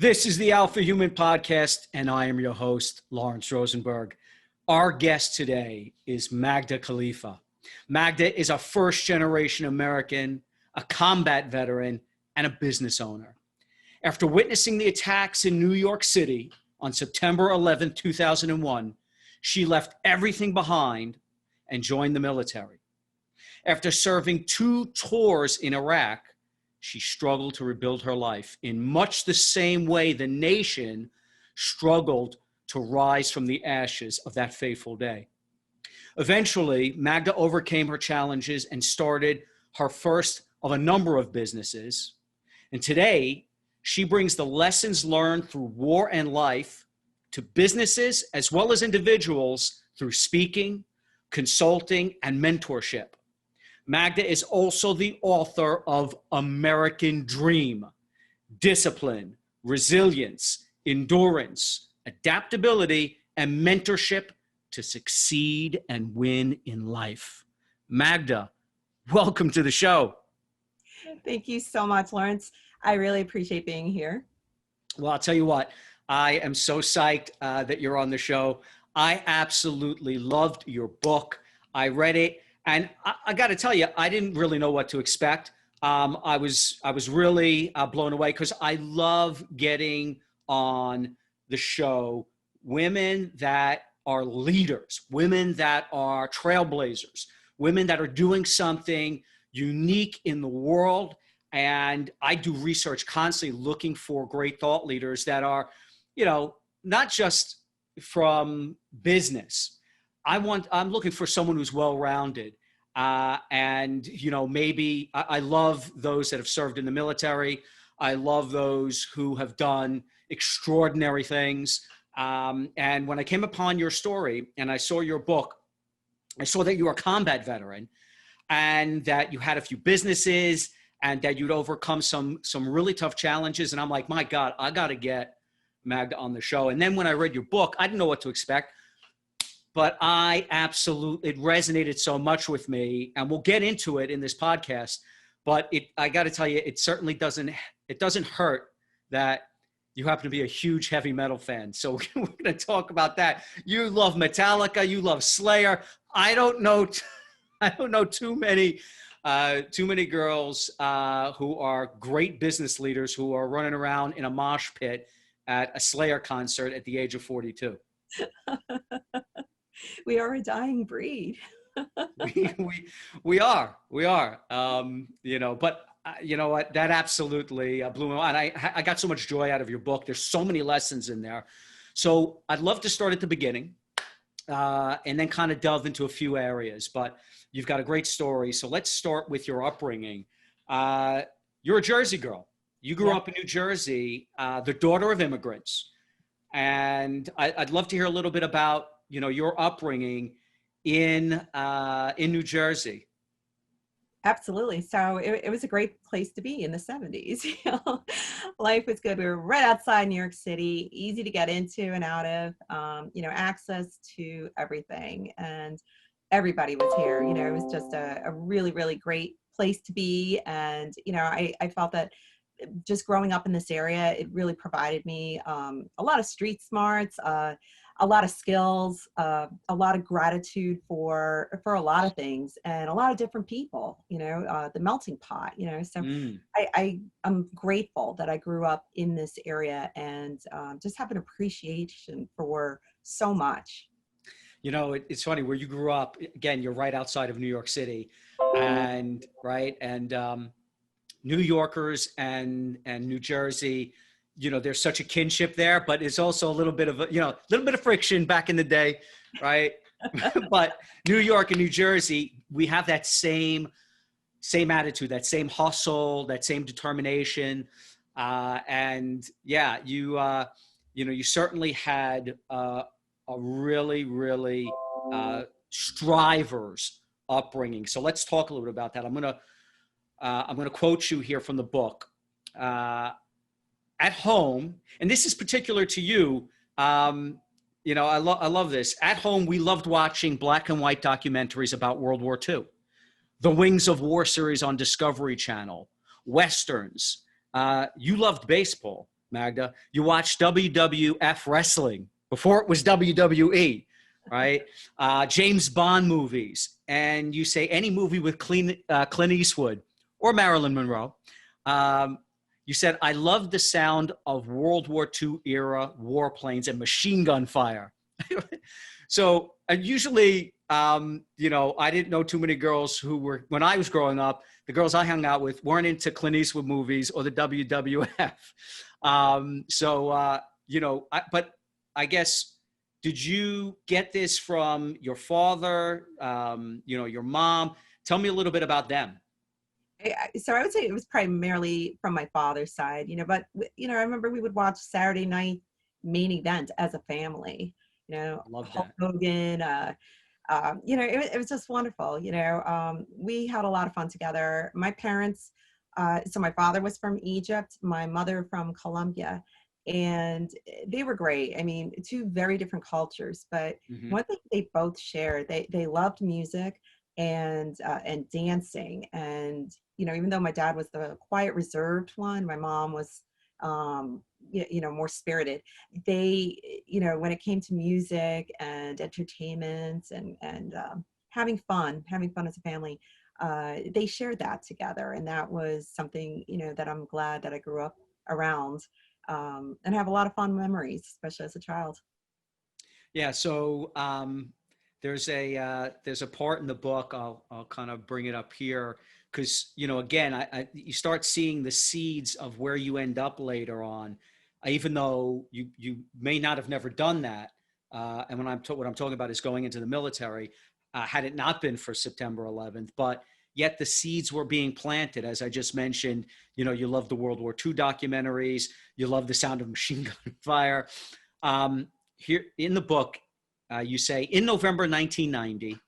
This is the Alpha Human Podcast, and I am your host, Lawrence Rosenberg. Our guest today is Magda Khalifa. Magda is a first-generation American, a combat veteran, and a business owner. After witnessing the attacks in New York City on September 11, 2001, she left everything behind and joined the military. After serving 2 tours in Iraq, she struggled to rebuild her life in much the same way the nation struggled to rise from the ashes of that fateful day. Eventually, Magda overcame her challenges and started her first of a number of businesses. And today, she brings the lessons learned through war and life to businesses as well as individuals through speaking, consulting, and mentorship. Magda is also the author of American Dream: Discipline, Resilience, Endurance, Adaptability, and Mentorship to Succeed and Win in Life. Magda, welcome to the show. Thank you so much, Lawrence. I really appreciate being here. Well, I'll tell you what, I am so psyched that you're on the show. I absolutely loved your book. I read it. And I got to tell you, I didn't really know what to expect. I was really blown away because I love getting on the show women that are leaders, women that are trailblazers, women that are doing something unique in the world. And I do research constantly looking for great thought leaders that are, not just from business. I'm looking for someone who's well-rounded. Maybe I love those that have served in the military. I love those who have done extraordinary things. And when I came upon your story and I saw your book, I saw that you were a combat veteran and that you had a few businesses and that you'd overcome some really tough challenges. And I'm like, my God, I got to get Magda on the show. And then when I read your book, I didn't know what to expect. But it resonated so much with me, and we'll get into it in this podcast. But I got to tell you, it certainly doesn't hurt that you happen to be a huge heavy metal fan. So we're going to talk about that. You love Metallica, you love Slayer. I don't know too many girls who are great business leaders who are running around in a mosh pit at a Slayer concert at the age of 42. We are a dying breed. we are. But you know what? That absolutely blew me away. And I got so much joy out of your book. There's so many lessons in there. So I'd love to start at the beginning and then kind of delve into a few areas. But you've got a great story. So let's start with your upbringing. You're a Jersey girl. You grew up in New Jersey, the daughter of immigrants. And I'd love to hear a little bit about your upbringing in New Jersey. Absolutely. So it was a great place to be in the 70s. Life was good. We were right outside New York City, easy to get into and out of, access to everything. And everybody was here. It was just a really, really great place to be. And, I felt that just growing up in this area, it really provided me a lot of street smarts, a lot of skills, a lot of gratitude for a lot of things and a lot of different people, the melting pot, so I'm grateful that I grew up in this area and just have an appreciation for so much. It's funny where you grew up. Again, you're right outside of New York City and New Yorkers and New Jersey, there's such a kinship there, but it's also a little bit of friction back in the day, right? But New York and New Jersey, we have that same attitude, that same hustle, that same determination. You certainly had a really, really strivers upbringing. So let's talk a little bit about that. I'm going to quote you here from the book. At home, and this is particular to you, I love this. At home, we loved watching black and white documentaries about World War II, the Wings of War series on Discovery Channel, Westerns. You loved baseball. Magda. You watch WWF wrestling before it was WWE, right? James Bond movies, and you say any movie with Clint Eastwood or Marilyn Monroe. You said, I love the sound of World War II era warplanes and machine gun fire. So usually, I didn't know too many girls who were, when I was growing up, the girls I hung out with weren't into Clint Eastwood movies or the WWF. But I guess, did you get this from your father, your mom? Tell me a little bit about them. So I would say it was primarily from my father's side, but, I remember we would watch Saturday night main event as a family, I love Hulk that. Hogan, it was just wonderful. We had a lot of fun together. My parents, so my father was from Egypt, my mother from Colombia, and they were great. I mean, two very different cultures, but Mm-hmm. one thing they both shared, they loved music and dancing. And, even though my dad was the quiet, reserved one, my mom was, more spirited. They, when it came to music and entertainment and having fun as a family, they shared that together. And that was something, that I'm glad that I grew up around, and have a lot of fond memories, especially as a child. Yeah. So there's a part in the book. I'll kind of bring it up here because again, you start seeing the seeds of where you end up later on, even though you may not have never done that. And what I'm talking about is going into the military. Had it not been for September 11th, but yet the seeds were being planted, as I just mentioned. You love the World War II documentaries. You love the sound of machine gun fire. Here in the book, you say, in November 1990,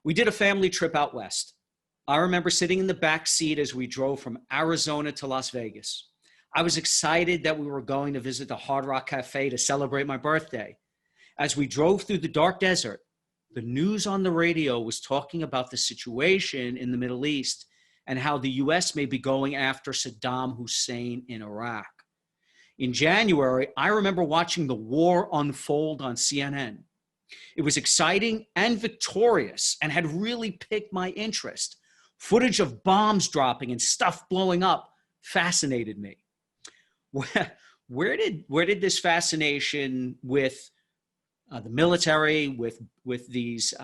we did a family trip out west. I remember sitting in the back seat as we drove from Arizona to Las Vegas. I was excited that we were going to visit the Hard Rock Cafe to celebrate my birthday. As we drove through the dark desert, the news on the radio was talking about the situation in the Middle East and how the U.S. may be going after Saddam Hussein in Iraq. In January, I remember watching the war unfold on CNN. It was exciting and victorious and had really piqued my interest. Footage of bombs dropping and stuff blowing up fascinated me. Where did this fascination with the military, with these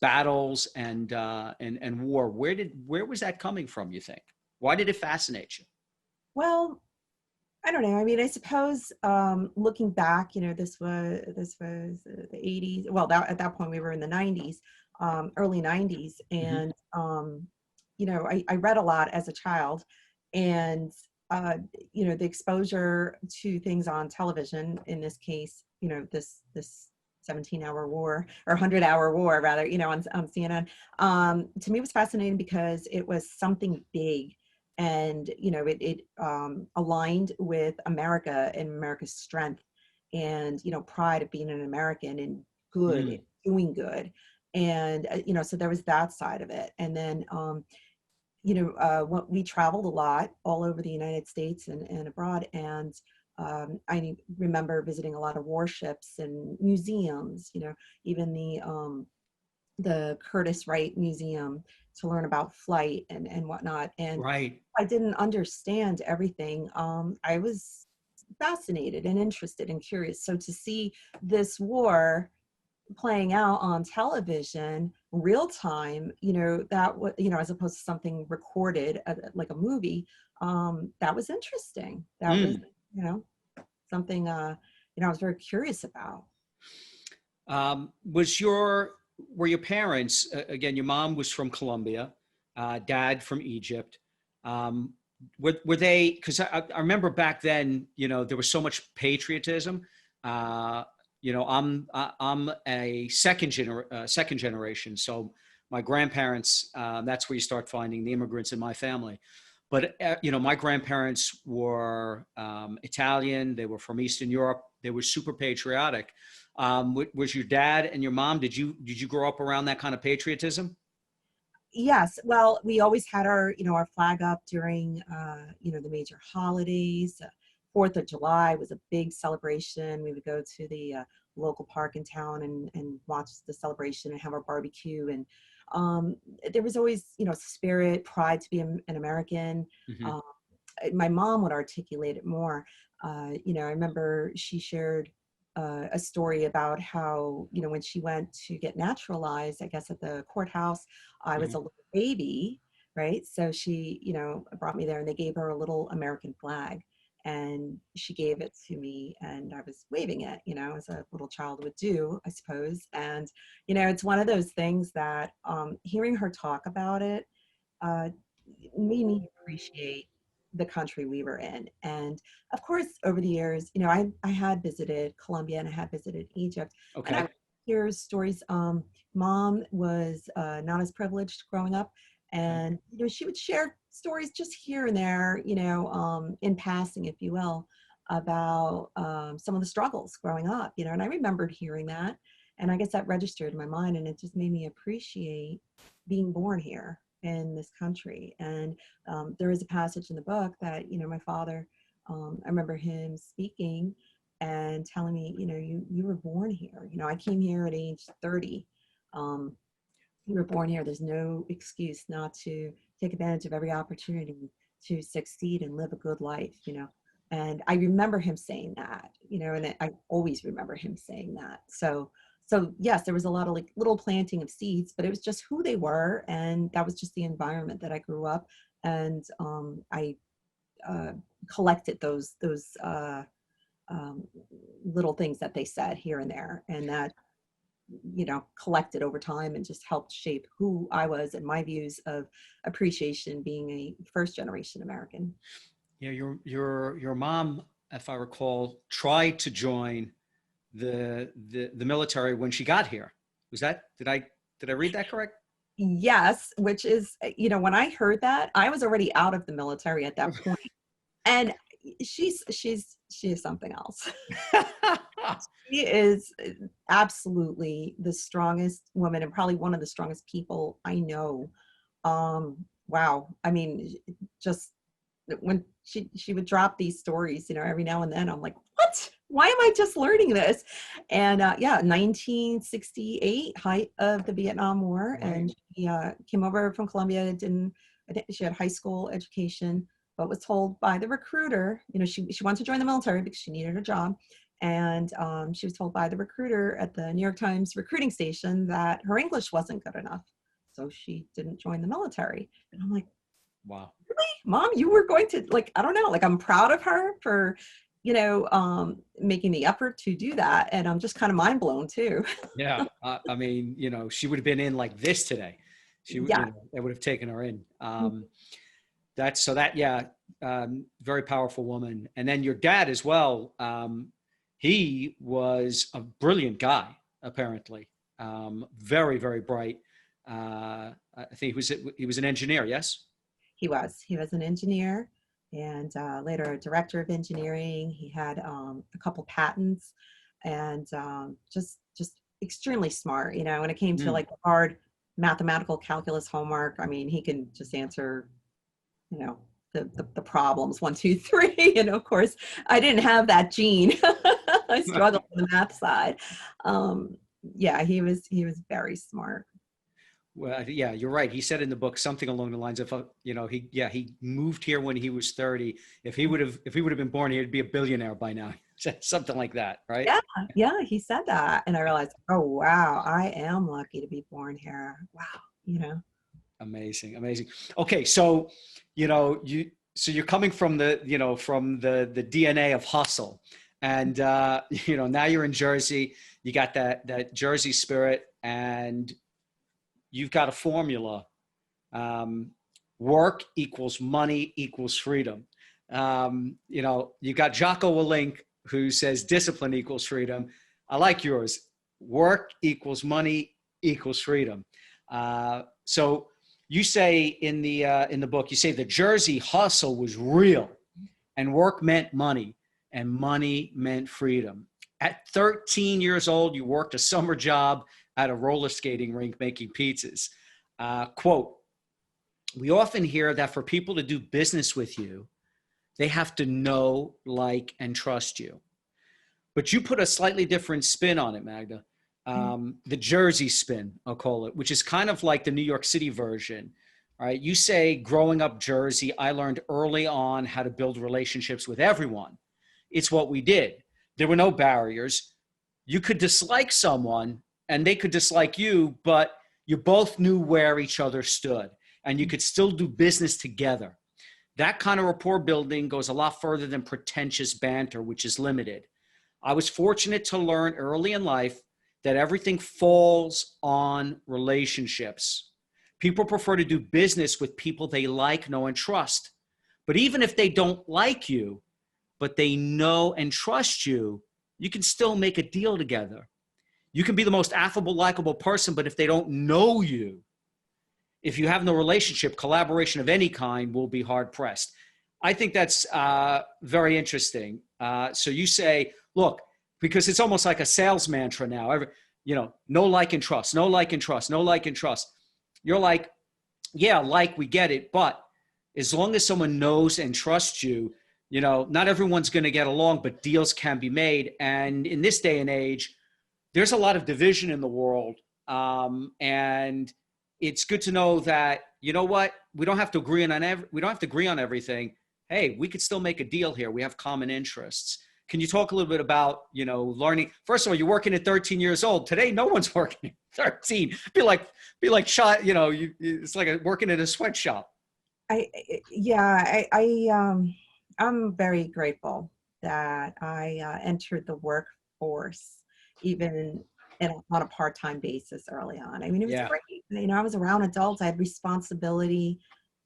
battles and war, where was that coming from, you think? Why did it fascinate you? Well, I don't know. I mean, I suppose, looking back, this was the 80s. Well, at that point we were in the 90s, early 90s, Mm-hmm. and I read a lot as a child, and the exposure to things on television, in this case, this 17-hour war, or 100-hour war rather, on CNN, to me was fascinating because it was something big. And it aligned with America and America's strength, and pride of being an American and good and Mm. doing good. And so there was that side of it. And then we traveled a lot all over the United States and abroad, and I remember visiting a lot of warships and museums, even the Curtis Wright Museum, to learn about flight and whatnot. And Right. I didn't understand everything. I was fascinated and interested and curious. So to see this war playing out on television, real time, that was, as opposed to something recorded, like a movie, that was interesting. That was, Mm. something, I was very curious about. Were your parents, again, your mom was from Colombia, dad from Egypt. Um, were they, because I remember back then, there was so much patriotism. Uh, I'm a second generation. So my grandparents, that's where you start finding the immigrants in my family. But, my grandparents were Italian. They were from Eastern Europe. They were super patriotic. Was your dad and your mom, did you grow up around that kind of patriotism? Yes. Well, we always had our flag up during, the major holidays, 4th of July was a big celebration. We would go to the local park in town and watch the celebration and have our barbecue. And there was always, spirit, pride to be an American. Hmm. My mom would articulate it more. I remember she shared a story about how, when she went to get naturalized, I guess at the courthouse, I was Hmm. a little baby, right? So she, brought me there and they gave her a little American flag and she gave it to me and I was waving it, as a little child would do, I suppose. And, it's one of those things that hearing her talk about it, uh, made me appreciate the country we were in. And of course, over the years, I had visited Colombia and I had visited Egypt, and I Okay. would hear stories. Mom was not as privileged growing up, Okay. and she would share stories just here and there, in passing, if you will, about some of the struggles growing up. And I remembered hearing that, and I guess that registered in my mind, and it just made me appreciate being born here in this country. And there is a passage in the book that, my father, I remember him speaking and telling me, you were born here. I came here at age 30. Um, you were born here. There's no excuse not to take advantage of every opportunity to succeed and live a good life. And I remember him saying that, and I always remember him saying that. So yes, there was a lot of like little planting of seeds, but it was just who they were. And that was just the environment that I grew up. And I uh, collected those um, little things that they said here and there. And that, collected over time and just helped shape who I was and my views of appreciation being a first generation American. Yeah, your mom, if I recall, tried to join the military when she got here. Was that did I read that correct? Yes, which is, when I heard that, I was already out of the military at that point. And she is something else. She is absolutely the strongest woman and probably one of the strongest people I know. Wow. I mean, just when she would drop these stories, every now and then, I'm like, what? Why am I just learning this? And yeah, 1968, height of the Vietnam War, Right. and she came over from Colombia. I think she had high school education, but was told by the recruiter, she wanted to join the military because she needed a job. And she was told by the recruiter at the New York Times recruiting station that her English wasn't good enough. So she didn't join the military. And I'm like, Wow. Mom, you were going to, like, I don't know, like I'm proud of her for, making the effort to do that. And I'm just kind of mind blown too. Yeah. I mean, she would have been in like this today. Yeah. They would have taken her in. That's so that, yeah, very powerful woman. And then your dad as well. He was a brilliant guy, apparently. Very, very bright. I think he was an engineer. Yes. He was an engineer and later a director of engineering. He had a couple patents and just extremely smart, when it came to Mm. like hard mathematical calculus homework. I mean, he can just answer, you know, the problems, one, two, three. And of course, I didn't have that gene. I struggled with the math side. Yeah, he was very smart. Well, yeah, you're right. He said in the book something along the lines of, he moved here when he was 30. If he would have been born here, he'd be a billionaire by now. Something like that, right? Yeah, yeah, he said that. And I realized, oh, wow, I am lucky to be born here. Wow. Amazing, amazing. Okay, so you're coming from the DNA of hustle, and now you're in Jersey. You got that Jersey spirit, and you've got a formula. Work equals money equals freedom. You got Jocko Willink who says discipline equals freedom. I like yours. Work equals money equals freedom. So you say in the book, you say the Jersey hustle was real, and work meant money, and money meant freedom. At 13 years old, you worked a summer job at a roller skating rink making pizzas. Quote, "We often hear that for people to do business with you, They have to know, like, and trust you. But you put a slightly different spin on it, Magda. The Jersey spin, I'll call it, which is kind of like the New York City version. All right. You say, growing up Jersey, I learned early on how to build relationships with everyone. It's what we did. There were no barriers. You could dislike someone and they could dislike you, but you both knew where each other stood and you could still do business together. That kind of rapport building goes a lot further than pretentious banter, which is limited. I was fortunate to learn early in life that everything falls on relationships. People prefer to do business with people they like, know, and trust. But even if they don't like you, but they know and trust you, you can still make a deal together. You can be the most affable, likable person, but if they don't know you, if you have no relationship, collaboration of any kind will be hard pressed. I think that's very interesting. So you say, look, because it's almost like a sales mantra now, no like and trust, no like and trust, no like and trust. You're like, yeah, like, we get it. But as long as someone knows and trusts you, not everyone's going to get along, but deals can be made. And in this day and age, there's a lot of division in the world. And it's good to know that, you know what, we don't have to agree on everything. Hey, we could still make a deal here. We have common interests. Can you talk a little bit about, learning? First of all, you're working at 13 years old. Today, no one's working at 13. Be like shot, it's like working in a sweatshop. I'm very grateful that I entered the workforce even on a part-time basis early on. I mean, it was great. I was around adults. I had responsibility.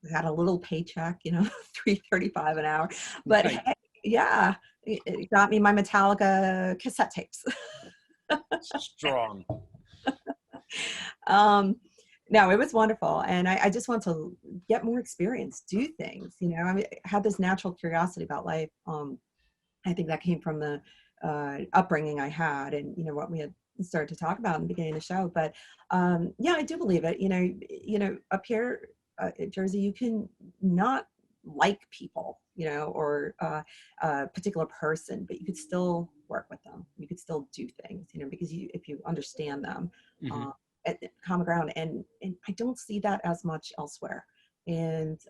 I had a little paycheck, $3.35 an hour. But Right. It got me my Metallica cassette tapes. Strong. No, it was wonderful. And I just want to get more experience, do things, I had this natural curiosity about life. I think that came from the upbringing I had and, what we had started to talk about in the beginning of the show. But I do believe it. Up here in Jersey, you can not like people, or a particular person, but you could still work with them. You could still do things, because if you understand them, at common ground. And I don't see that as much elsewhere. And,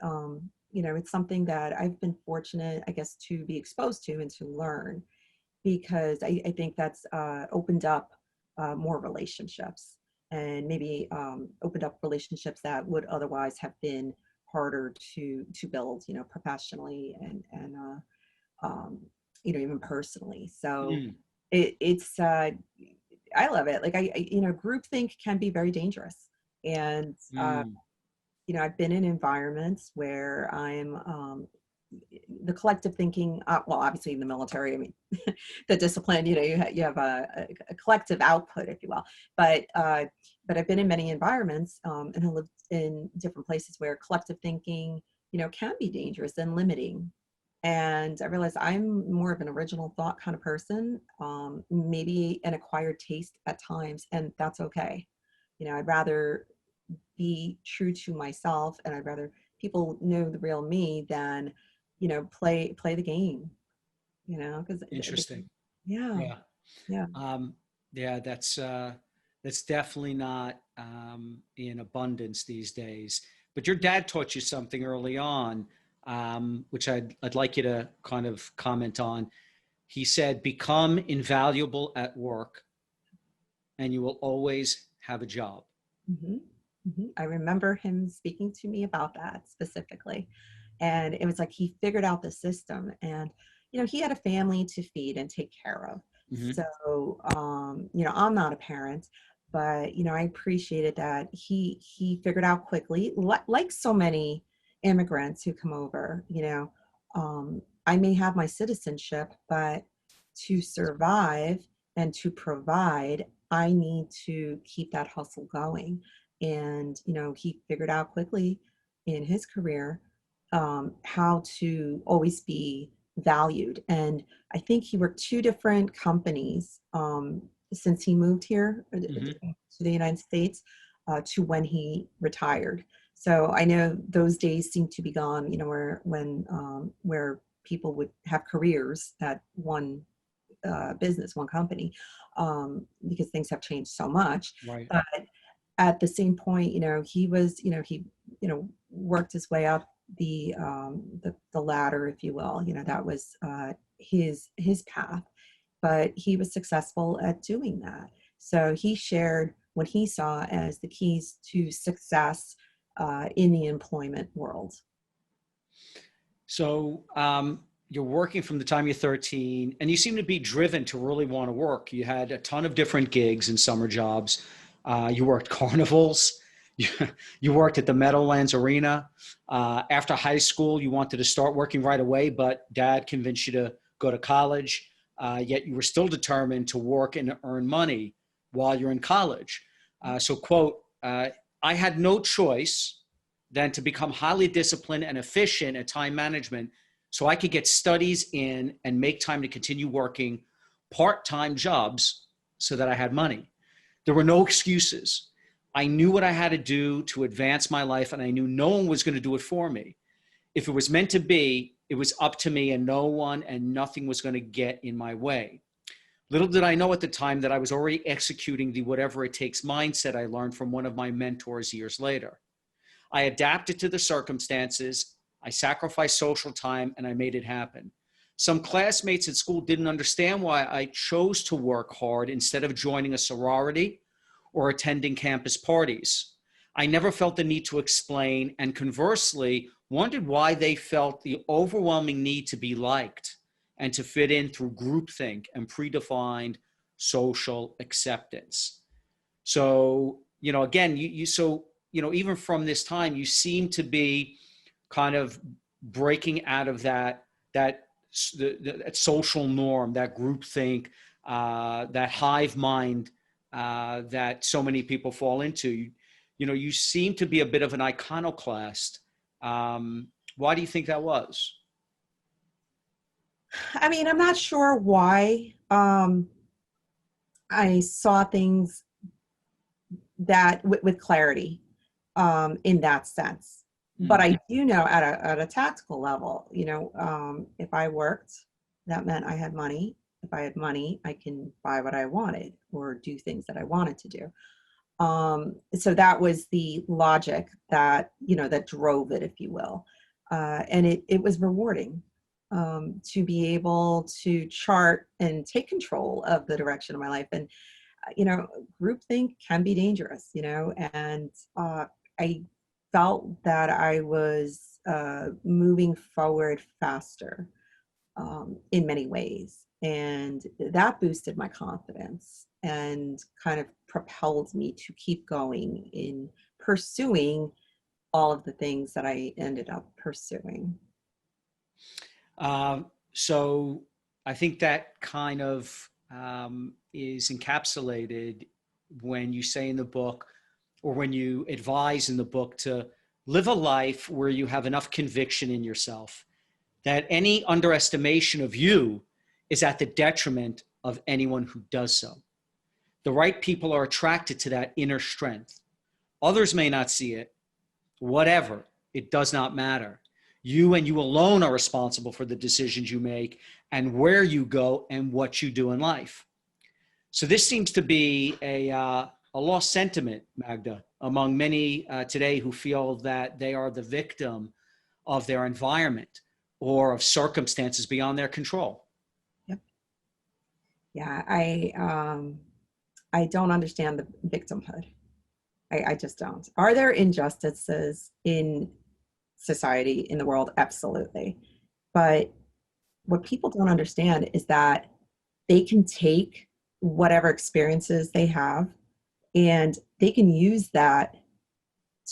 it's something that I've been fortunate, I guess, to be exposed to and to learn, because I think that's opened up more relationships and maybe opened up relationships that would otherwise have been harder to build, professionally and even personally. So it's I love it. Like groupthink can be very dangerous. And I've been in environments where I'm the collective thinking, well, obviously in the military, I mean, the discipline, you have a collective output, if you will. But I've been in many environments and I lived in different places where collective thinking, can be dangerous and limiting. And I realized I'm more of an original thought kind of person, maybe an acquired taste at times, and that's okay. I'd rather be true to myself, and I'd rather people know the real me than, play the game, because Interesting. yeah. That's definitely not in abundance these days. But your dad taught you something early on, which I'd like you to kind of comment on. He said, become invaluable at work and you will always have a job. I remember him speaking to me about that specifically. And it was like he figured out the system, and he had a family to feed and take care of. So I'm not a parent, but I appreciated that he figured out quickly, like so many immigrants who come over. I may have my citizenship, but to survive and to provide, I need to keep that hustle going. And he figured out quickly in his career how to always be valued. And I think he worked 2 different companies since he moved here to the United States to when he retired. So I know those days seem to be gone, where people would have careers at one business, one company, because things have changed so much. Right. But at the same point, he was, he, worked his way up the ladder, if you will. That was his path, but he was successful at doing that. So he shared what he saw as the keys to success in the employment world. So you're working from the time you're 13, and you seem to be driven to really want to work. You had a ton of different gigs and summer jobs. You worked carnivals. You worked at the Meadowlands Arena. After high school, you wanted to start working right away, but dad convinced you to go to college. Yet you were still determined to work and earn money while you're in college. So quote, I had no choice than to become highly disciplined and efficient at time management so I could get studies in and make time to continue working part-time jobs so that I had money. There were no excuses. I knew what I had to do to advance my life, and I knew no one was going to do it for me. If it was meant to be, it was up to me, and no one and nothing was going to get in my way. Little did I know at the time that I was already executing the whatever it takes mindset I learned from one of my mentors years later. I adapted to the circumstances, I sacrificed social time, and I made it happen. Some classmates at school didn't understand why I chose to work hard instead of joining a sorority or attending campus parties. I never felt the need to explain, and conversely, wondered why they felt the overwhelming need to be liked and to fit in through groupthink and predefined social acceptance. So, again, even from this time, you seem to be kind of breaking out of that social norm, that groupthink, that hive mind that so many people fall into. You seem to be a bit of an iconoclast. Why do you think that was? I mean, I'm not sure why I saw things that with clarity in that sense. But I do know at a tactical level, if I worked, that meant I had money. If I had money, I can buy what I wanted or do things that I wanted to do. So that was the logic that, that drove it, if you will. And it was rewarding to be able to chart and take control of the direction of my life. And, groupthink can be dangerous, and I felt that I was moving forward faster in many ways. And that boosted my confidence and kind of propelled me to keep going in pursuing all of the things that I ended up pursuing. So I think that kind of is encapsulated when you say in the book, or when you advise in the book, to live a life where you have enough conviction in yourself that any underestimation of you is at the detriment of anyone who does so. The right people are attracted to that inner strength. Others may not see it. Whatever, it does not matter. You and you alone are responsible for the decisions you make and where you go and what you do in life. So this seems to be a lost sentiment, Magda, among many today who feel that they are the victim of their environment or of circumstances beyond their control. Yep. Yeah, I don't understand the victimhood. I just don't. Are there injustices in society, in the world? Absolutely. But what people don't understand is that they can take whatever experiences they have and they can use that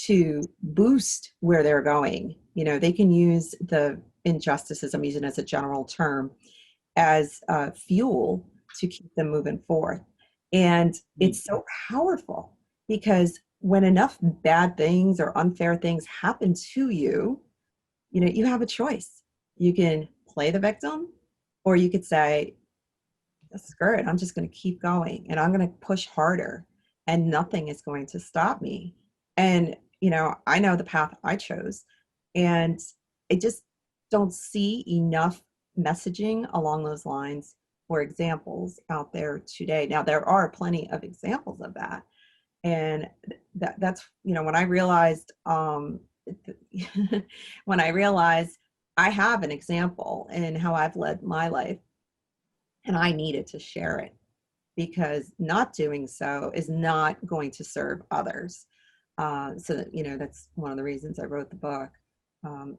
to boost where they're going. They can use the injustices, I'm using as a general term, as fuel to keep them moving forth. And it's so powerful because when enough bad things or unfair things happen to you, you have a choice. You can play the victim, or you could say, screw it, I'm just going to keep going and I'm going to push harder and nothing is going to stop me. And, I know the path I chose, and don't see enough messaging along those lines or examples out there today. Now, there are plenty of examples of that. And that's, when I realized, when I realized I have an example in how I've led my life, and I needed to share it, because not doing so is not going to serve others. So that, that's one of the reasons I wrote the book.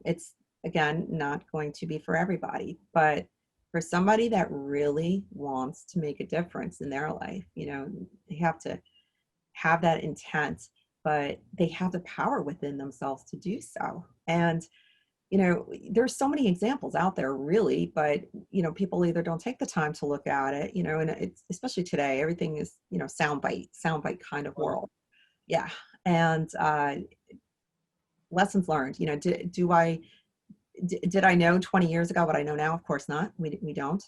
It's, again, not going to be for everybody, but for somebody that really wants to make a difference in their life, they have to have that intent, but they have the power within themselves to do so. And there's so many examples out there, really, but people either don't take the time to look at it, and it's, especially today, everything is soundbite kind of world. Yeah. And lessons learned. Did I know 20 years ago what I know now? Of course not. We don't.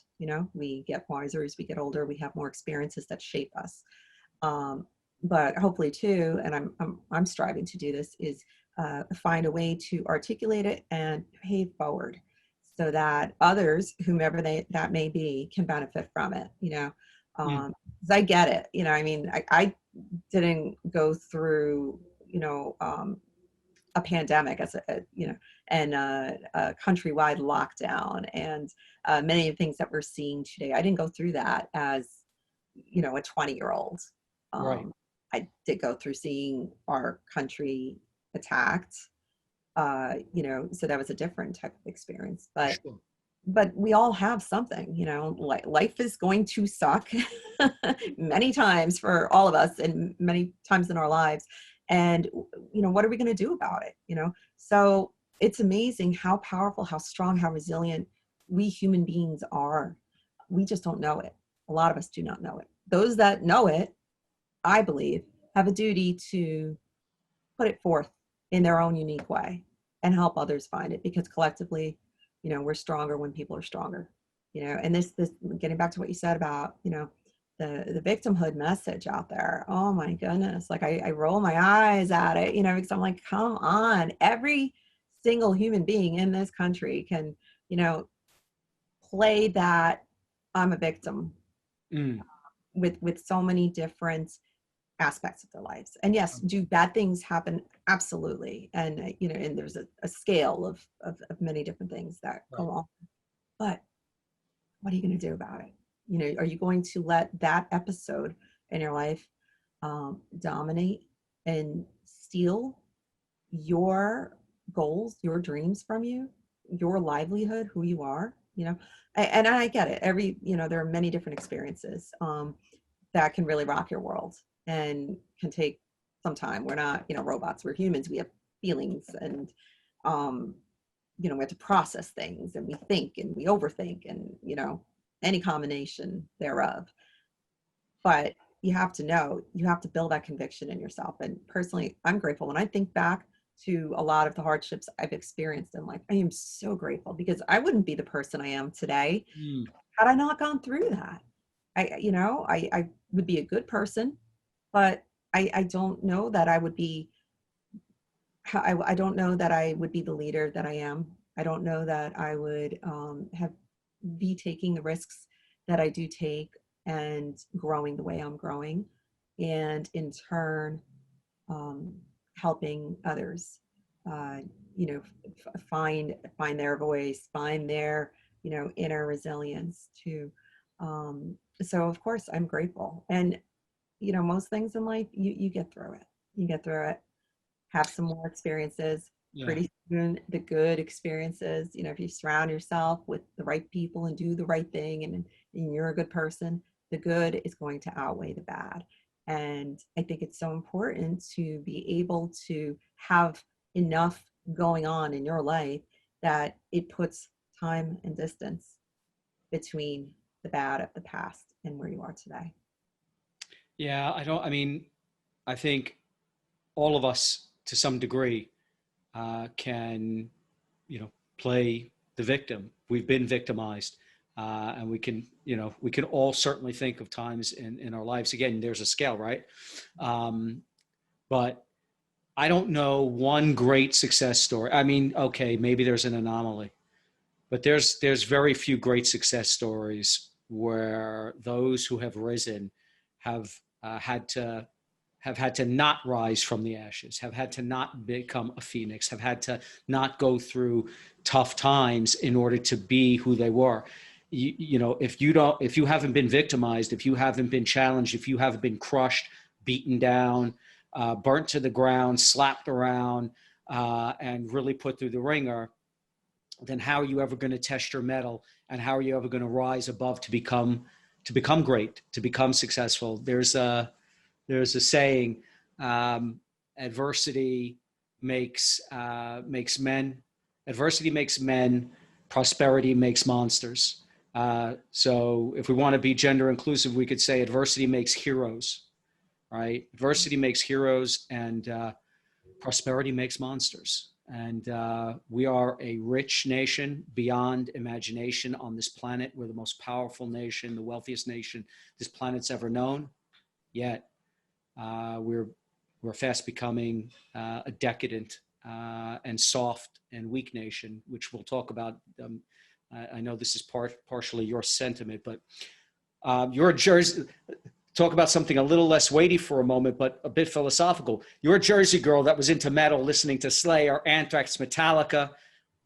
We get wiser as we get older. We have more experiences that shape us. But hopefully too, and I'm striving to do this, is find a way to articulate it and pay forward, so that others, whomever that may be, can benefit from it. 'Cause I get it. I didn't go through a pandemic as and a countrywide lockdown, and many of the things that we're seeing today. I didn't go through that as a 20-year-old. Right. I did go through seeing our country attacked, so that was a different type of experience. But Sure. we all have something, life is going to suck many times for all of us, and many times in our lives. And, what are we going to do about it? So it's amazing how powerful, how strong, how resilient we human beings are. We just don't know it. A lot of us do not know it. Those that know it, I believe, have a duty to put it forth in their own unique way and help others find it, because collectively, we're stronger when people are stronger. And this getting back to what you said about, the victimhood message out there. Oh my goodness. Like I roll my eyes at it, because I'm like, come on, every single human being in this country can, play that I'm a victim with so many different aspects of their lives. And yes, do bad things happen? Absolutely. And, and there's a scale of many different things that go on. But what are you going to do about it? Are you going to let that episode in your life dominate and steal your goals, your dreams from you, your livelihood, who you are? And I get it. There are many different experiences that can really rock your world and can take some time. We're not, robots. We're humans. We have feelings, and we have to process things, and we think and we overthink, and any combination thereof. But you have to know, you have to build that conviction in yourself. And personally, I'm grateful when I think back to a lot of the hardships I've experienced in life. I am so grateful, because I wouldn't be the person I am today had I not gone through that. I would be a good person, but I don't know that I would be, I don't know that I would be the leader that I am. I don't know that I would be taking the risks that I do take, and growing the way I'm growing, and in turn helping others find their voice, find their inner resilience too. So of course I'm grateful. And most things in life, you get through it. You get through it, have some more experiences. Pretty soon, the good experiences, if you surround yourself with the right people and do the right thing, and you're a good person, the good is going to outweigh the bad. And I think it's so important to be able to have enough going on in your life that it puts time and distance between the bad of the past and where you are today. Yeah, I think all of us to some degree can, play the victim. We've been victimized. And we can all certainly think of times in our lives. Again, there's a scale, right? But I don't know one great success story. Okay, maybe there's an anomaly. But there's very few great success stories where those who have risen have had to not rise from the ashes, have had to not become a phoenix, have had to not go through tough times in order to be who they were. You know, if you haven't been victimized, if you haven't been challenged, if you haven't been crushed, beaten down, burnt to the ground, slapped around, and really put through the ringer, then how are you ever going to test your mettle, and how are you ever going to rise above to become great, to become successful? There's a saying, adversity makes men, adversity makes men, prosperity makes monsters. So if we want to be gender inclusive, we could say adversity makes heroes, right? Adversity makes heroes, and prosperity makes monsters. And we are a rich nation beyond imagination on this planet. We're the most powerful nation, the wealthiest nation this planet's ever known. Yet we're fast becoming a decadent and soft and weak nation, which we'll talk about. I know this is partially your sentiment, but you're a Jersey. Talk about something a little less weighty for a moment, but a bit philosophical. You're a Jersey girl that was into metal, listening to Slayer, Anthrax, Metallica,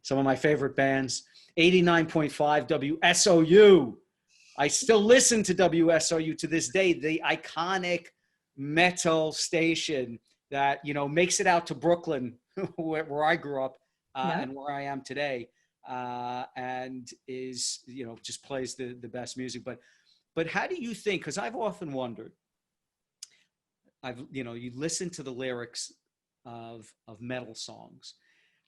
some of my favorite bands. 89.5 WSOU. I still listen to WSOU to this day, the iconic metal station that, you know, makes it out to Brooklyn, where I grew up, and where I am today, and is, you know, just plays the best music. But how do you think, because I've often wondered, you listen to the lyrics of metal songs.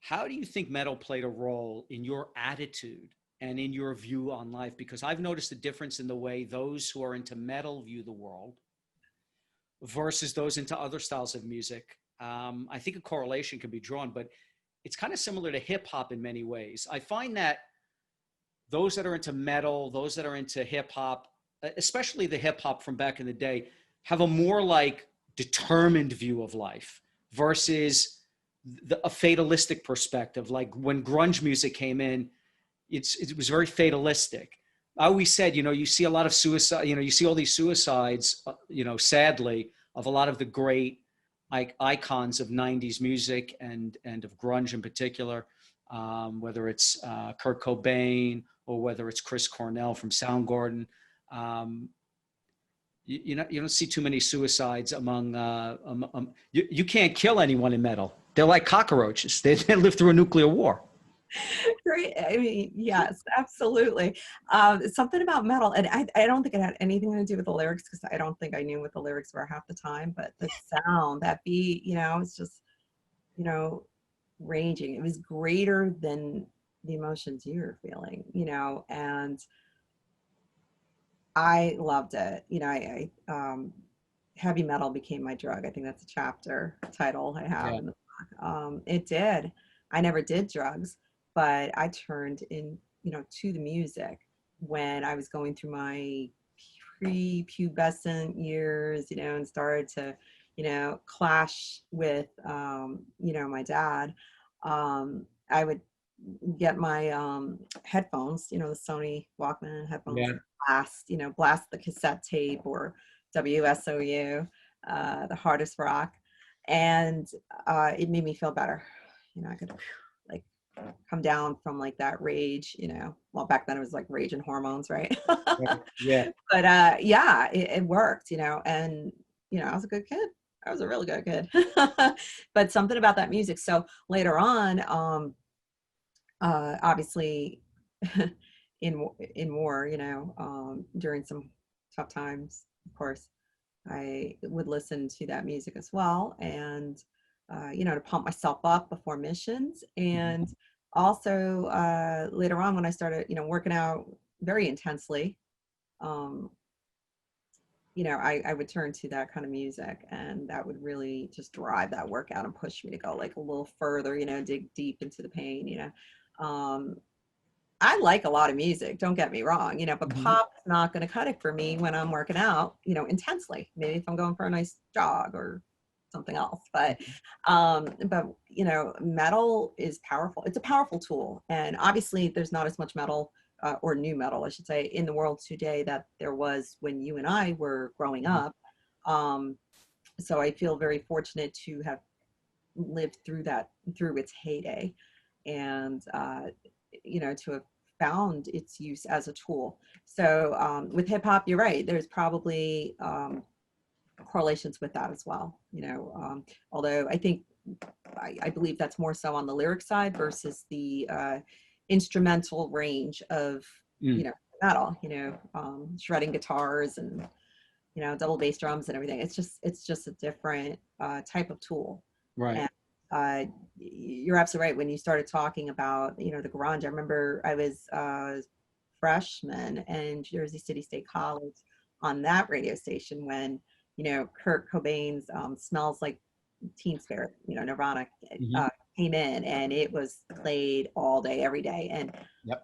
How do you think metal played a role in your attitude and in your view on life? Because I've noticed a difference in the way those who are into metal view the world versus those into other styles of music. I think a correlation can be drawn, but it's kind of similar to hip hop in many ways. I find that those that are into metal, those that are into hip hop, especially the hip hop from back in the day, have a more like determined view of life versus a fatalistic perspective. Like when grunge music came in, it was very fatalistic. I always said, you see a lot of suicide, you see all these suicides, sadly, of a lot of the great icons of 90s music and of grunge in particular, whether it's Kurt Cobain or whether it's Chris Cornell from Soundgarden. You don't see too many suicides among, you can't kill anyone in metal. They're like cockroaches. They live through a nuclear war. Great. I mean, yes, absolutely. Something about metal, and I don't think it had anything to do with the lyrics, because I don't think I knew what the lyrics were half the time, but the sound, that beat, it's just, ranging. It was greater than the emotions you were feeling, and I loved it. Heavy metal became my drug. I think that's a chapter title I have in the book. It did. I never did drugs, but I turned in, to the music when I was going through my pre-pubescent years, and started to, clash with, my dad. I would get my headphones, the Sony Walkman headphones, blast the cassette tape or WSOU, the hardest rock. And it made me feel better. I could like come down from like that rage, well, back then it was like rage and hormones, right? Yeah. But it worked, and I was a good kid. I was a really good kid. But something about that music. So later on, obviously in war, during some tough times, of course, I would listen to that music as well. And, to pump myself up before missions. And also later on when I started, working out very intensely, I would turn to that kind of music, and that would really just drive that workout and push me to go like a little further, dig deep into the pain, I like a lot of music, don't get me wrong, but pop is not going to cut it for me when I'm working out, intensely. Maybe if I'm going for a nice jog or something else. But you know, metal is powerful. It's a powerful tool, and obviously there's not as much metal or new metal, I should say, in the world today that there was when you and I were growing up. So I feel very fortunate to have lived through that, through its heyday, and you know, to have found its use as a tool. So with hip hop, you're right. There's probably correlations with that as well. You know, although I think I believe that's more so on the lyric side versus the instrumental range of you know, metal. You know, shredding guitars and, you know, double bass drums and everything. It's just a different type of tool. Right. And you're absolutely right. When you started talking about, you know, the grunge, I remember I was a freshman in Jersey City State College on that radio station when, you know, Kurt Cobain's Smells Like Teen Spirit, you know, Nirvana came in, and it was played all day, every day. And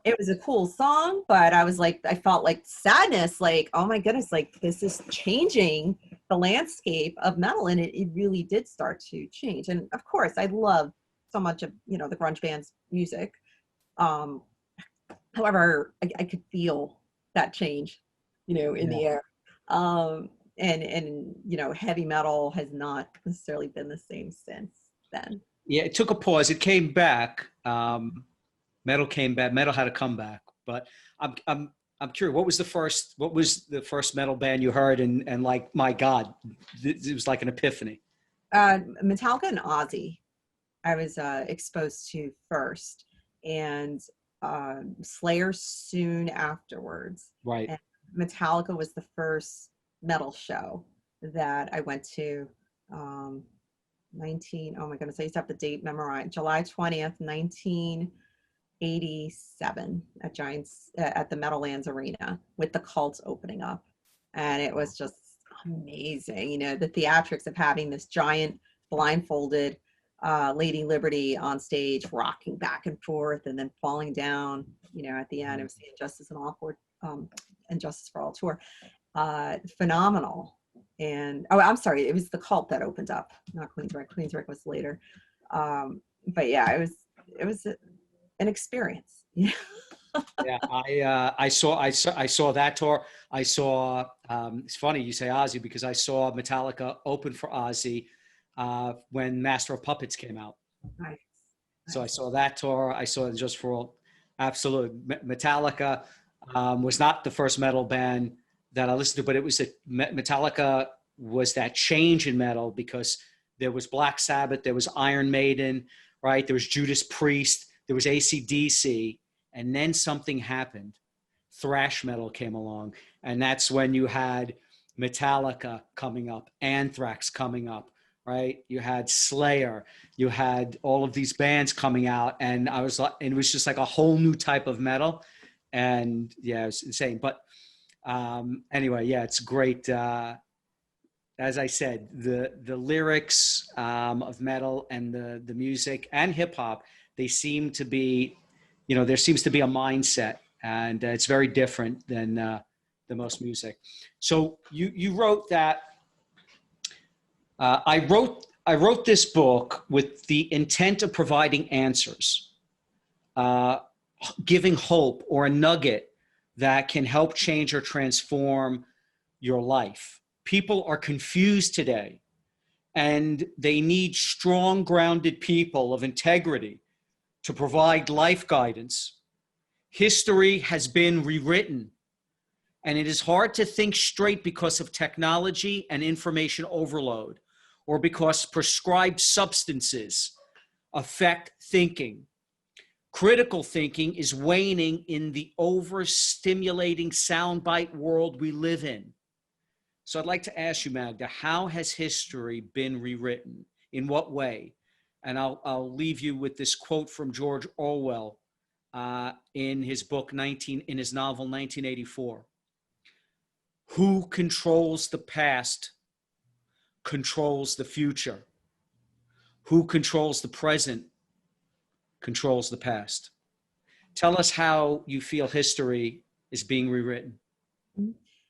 it was a cool song, but I was like, I felt like sadness, like, oh my goodness, like this is changing the landscape of metal. And it really did start to change. And of course, I love so much of, you know, the grunge band's music. However, I could feel that change, you know, in the air. And you know, heavy metal has not necessarily been the same since then. Yeah, it took a pause. It came back. Metal came back. Metal had a comeback. But I'm curious. What was the first metal band you heard and like, my God, it was like an epiphany? Metallica and Ozzy, I was exposed to first, and Slayer soon afterwards. Right. And Metallica was the first metal show that I went to. Oh my goodness, I used to have the date memorized. July 20th, 1987 at Giants at the Meadowlands Arena, with the Cult opening up. And it was just amazing. You know, the theatrics of having this giant blindfolded Lady Liberty on stage, rocking back and forth and then falling down, you know, at the end. It was the Injustice for All tour. Phenomenal. And I'm sorry, it was the Cult that opened up, not Queensryche. Queensryche was later. But yeah, it was an experience. Yeah. I saw that tour. I saw. It's funny you say Ozzy, because I saw Metallica open for Ozzy when Master of Puppets came out. Nice. So I saw that tour. I saw Just for All. Absolutely, Metallica was not the first metal band that I listened to, but it was Metallica was that change in metal, because there was Black Sabbath, there was Iron Maiden, right? There was Judas Priest, there was AC/DC, and then something happened. Thrash metal came along, and that's when you had Metallica coming up, Anthrax coming up, right? You had Slayer, you had all of these bands coming out, and I was like, and it was just like a whole new type of metal, and yeah, it was insane. But anyway, yeah, it's great. As I said, the lyrics of metal and the music and hip hop, they seem to be, you know, there seems to be a mindset, and it's very different than the most music. So you wrote that. I wrote this book with the intent of providing answers, giving hope or a nugget that can help change or transform your life. People are confused today, and they need strong, grounded people of integrity to provide life guidance. History has been rewritten, and it is hard to think straight because of technology and information overload, or because prescribed substances affect thinking. Critical thinking is waning in the overstimulating soundbite world we live in. So I'd like to ask you, Magda, how has history been rewritten? In what way? And I'll leave you with this quote from George Orwell in his book, in his novel, 1984. Who controls the past controls the future. Who controls the present controls the past. Tell us how you feel history is being rewritten.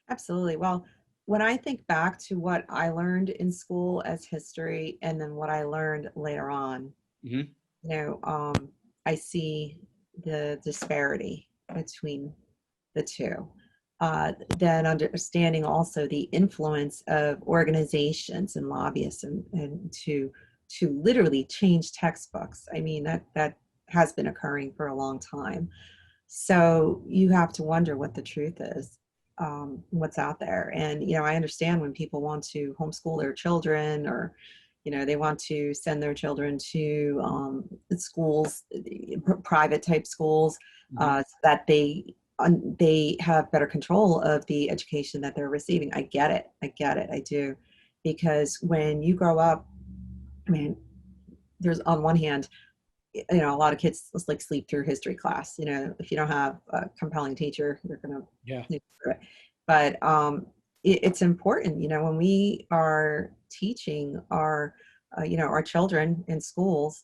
Absolutely. Well, when I think back to what I learned in school as history and then what I learned later on, Hmm. you know, I see the disparity between the two. Then understanding also the influence of organizations and lobbyists and to literally change textbooks. I mean, that has been occurring for a long time. So you have to wonder what the truth is, what's out there. And, I understand when people want to homeschool their children, or, they want to send their children to schools, private type schools, Hmm. so that they have better control of the education that they're receiving. I get it. I get it. I do. Because when you grow up, I mean, there's on one hand, a lot of kids just like sleep through history class. If you don't have a compelling teacher, you're going to Yeah. sleep through it. But it's important, when we are teaching our children in schools,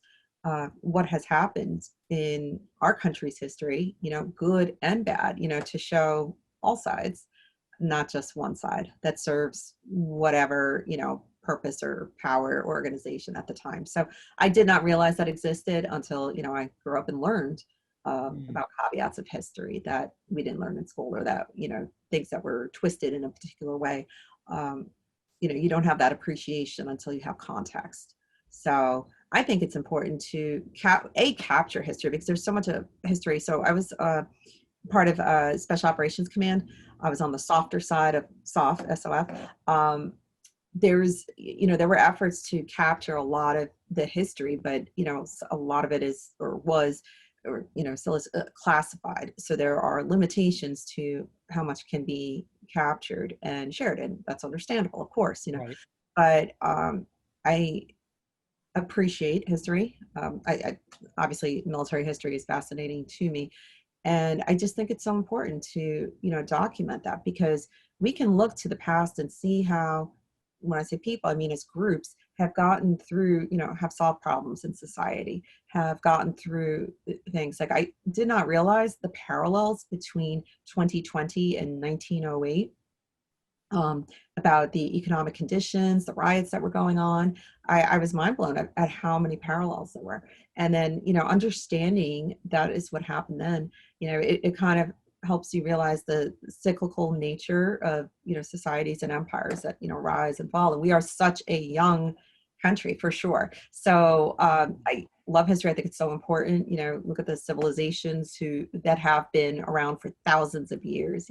what has happened in our country's history, good and bad, to show all sides, not just one side that serves whatever, purpose or power or organization at the time. So I did not realize that existed until, I grew up and learned Mm. about caveats of history that we didn't learn in school, or that, things that were twisted in a particular way. Um, you don't have that appreciation until you have context. So I think it's important to capture history, because there's so much of history. So I was part of Special Operations Command. I was on the softer side of SOF. There were efforts to capture a lot of the history, but a lot of it is, or was, or still is classified. So there are limitations to how much can be captured and shared, and that's understandable, of course. Right. But I appreciate history. I obviously, military history is fascinating to me, and I just think it's so important to, document that, because we can look to the past and see how, when I say people, I mean as groups, have gotten through, have solved problems in society, have gotten through things. Like, I did not realize the parallels between 2020 and 1908, about the economic conditions, the riots that were going on. I was mind blown at how many parallels there were. And then, understanding that is what happened then, it kind of helps you realize the cyclical nature of, societies and empires that, rise and fall. And we are such a young country, for sure. So I love history. I think it's so important. Look at the civilizations that have been around for thousands of years,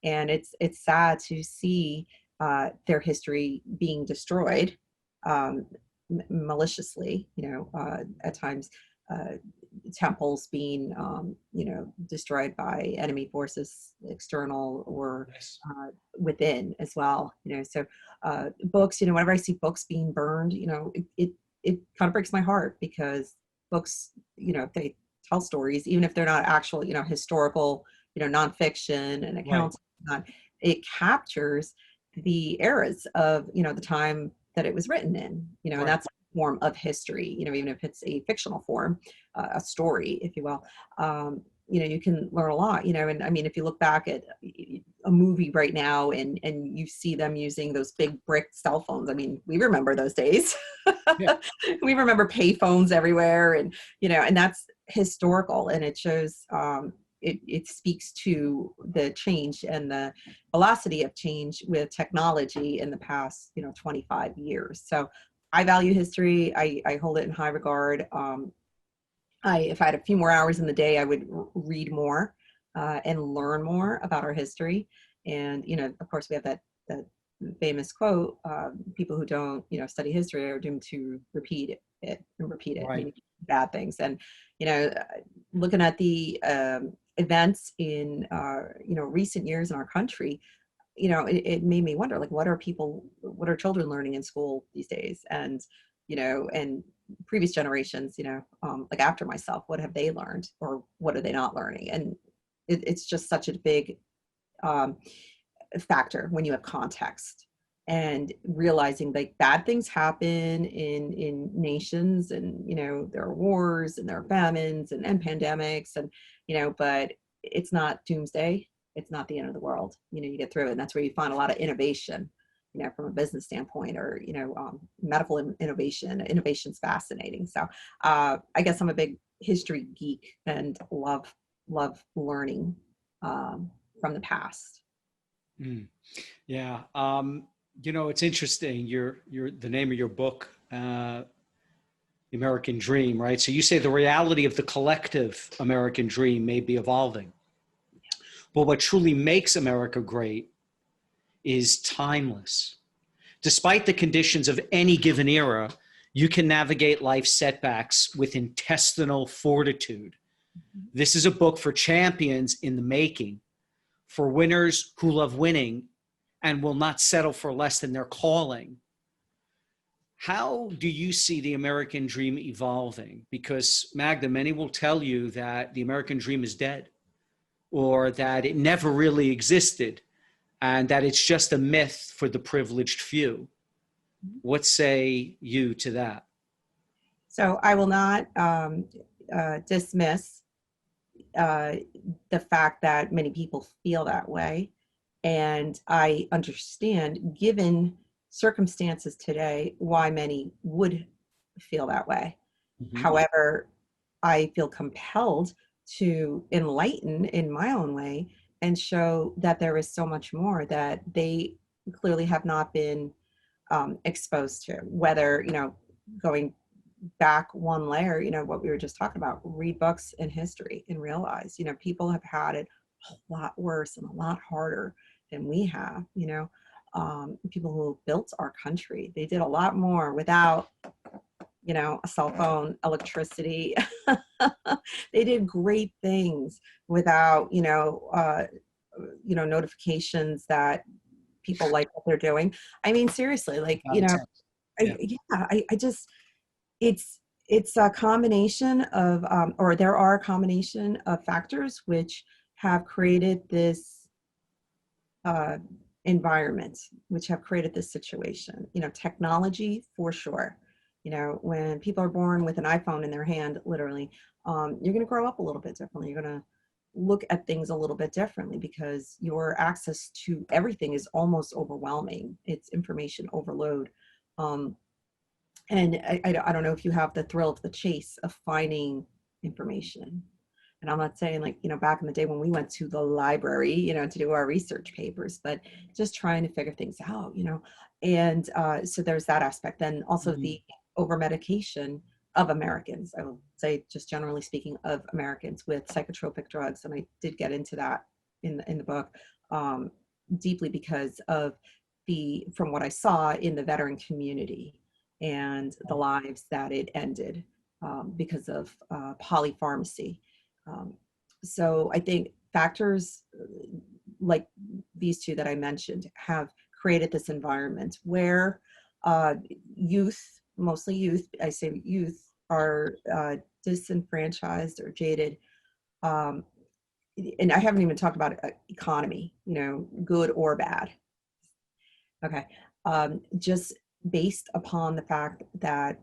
and it's sad to see their history being destroyed, maliciously, at times, uh, temples being, destroyed by enemy forces, external or Yes. within as well. So books, whenever I see books being burned, it kind of breaks my heart, because books, they tell stories, even if they're not actual, historical, nonfiction and Right. accounts. Not, it captures the eras of, the time that it was written in, and Right. that's a form of history, even if it's a fictional form, a story, if you will. You can learn a lot, and I mean, if you look back at a movie right now, and you see them using those big brick cell phones, I mean, we remember those days. Yeah. We remember pay phones everywhere, and and that's historical, and it shows, it speaks to the change and the velocity of change with technology in the past 25 years. So I value history. I hold it in high regard. If I had a few more hours in the day, I would read more and learn more about our history. And of course, we have that famous quote: "People who don't study history are doomed to it and repeat it, Right. meaning bad things." And you know, looking at the events in recent years in our country, it made me wonder, like, what are children learning in school these days? And and previous generations, like after myself, what have they learned, or what are they not learning? And it's just such a big um, factor when you have context, and realizing like bad things happen in nations, and there are wars and there are famines and pandemics, and but it's not doomsday. it's not the end of the world. You get through it, and that's where you find a lot of innovation, from a business standpoint, or, medical innovation. Innovation's fascinating. So I guess I'm a big history geek and love learning from the past. Mm. Yeah. It's interesting. The name of your book, The American Dream, right? So you say the reality of the collective American dream may be evolving. But what truly makes America great is timeless. Despite the conditions of any given era, you can navigate life's setbacks with intestinal fortitude. This is a book for champions in the making, for winners who love winning and will not settle for less than their calling. How do you see the American dream evolving? Because, Magda, many will tell you that the American dream is dead, or that it never really existed, and that it's just a myth for the privileged few. What say you to that? So I will not dismiss the fact that many people feel that way. And I understand, given circumstances today, why many would feel that way. Mm-hmm. However, I feel compelled to enlighten in my own way and show that there is so much more that they clearly have not been exposed to, whether, going back one layer, what we were just talking about, read books in history and realize, people have had it a lot worse and a lot harder than we have. People who built our country, they did a lot more without, a cell phone, electricity. They did great things without, notifications that people like what they're doing. I mean, seriously, like, I just, it's a combination of, or there are a combination of factors which have created this environment, which have created this situation. Technology for sure. When people are born with an iPhone in their hand, literally, you're going to grow up a little bit differently. You're going to look at things a little bit differently because your access to everything is almost overwhelming. It's information overload. And I don't know if you have the thrill of the chase of finding information. And I'm not saying, like, back in the day when we went to the library, to do our research papers, but just trying to figure things out, and so there's that aspect. Then also the over medication of Americans, I will say, just generally speaking, of Americans with psychotropic drugs. And I did get into that in the book deeply because of from what I saw in the veteran community and the lives that it ended because of polypharmacy. So I think factors like these two that I mentioned have created this environment where youth, mostly youth, I say youth, are disenfranchised or jaded. And I haven't even talked about economy, good or bad. Okay. Just based upon the fact that,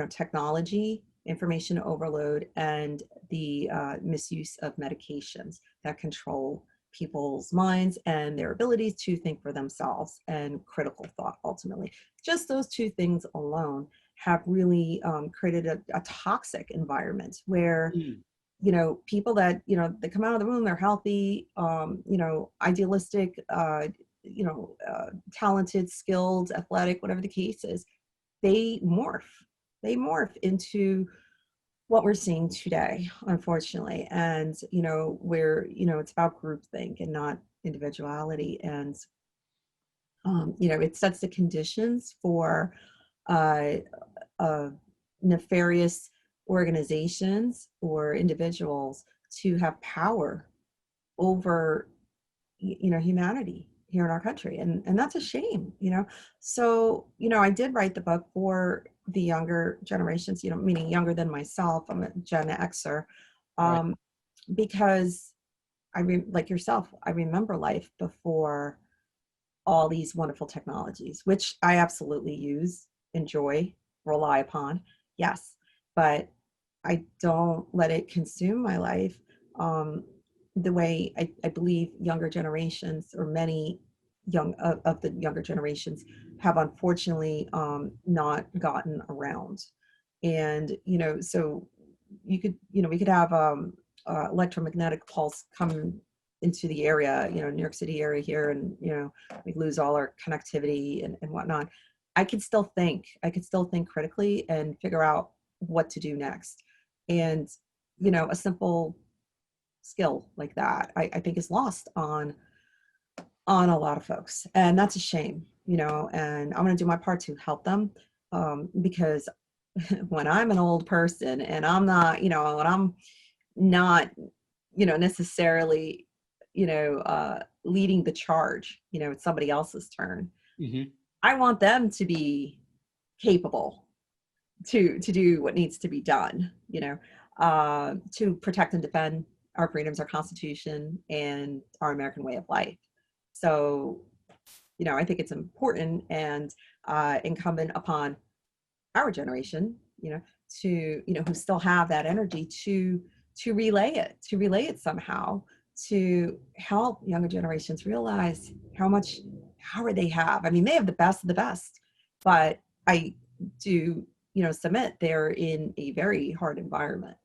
technology, information overload, and the misuse of medications that control people's minds and their abilities to think for themselves and critical thought, ultimately. Just those two things alone have really created a toxic environment where, people that, they come out of the room, they're healthy, idealistic, talented, skilled, athletic, whatever the case is, they morph into what we're seeing today, unfortunately. And, where, it's about groupthink and not individuality. And, it sets the conditions for nefarious organizations or individuals to have power over, humanity here in our country. And that's a shame, So, I did write the book for the younger generations, meaning younger than myself. I'm a Gen Xer, Right. because like yourself, I remember life before all these wonderful technologies, which I absolutely use, enjoy, rely upon. Yes, but I don't let it consume my life. the way I believe younger generations, or many of the younger generations, have unfortunately not gotten around. And, so we could have electromagnetic pulse come into the area, New York City area here, and, we lose all our connectivity and whatnot. I could still think critically and figure out what to do next. And, a simple skill like that, I think, is lost on a lot of folks. And that's a shame, and I'm going to do my part to help them, because when I'm an old person and I'm not, when I'm not, necessarily, leading the charge, it's somebody else's turn. Mm-hmm. I want them to be capable to do what needs to be done, to protect and defend our freedoms, our Constitution, and our American way of life. So, I think it's important and incumbent upon our generation, who still have that energy to relay it somehow, to help younger generations realize how much power they have. I mean, they have the best of the best, but I do, submit they're in a very hard environment.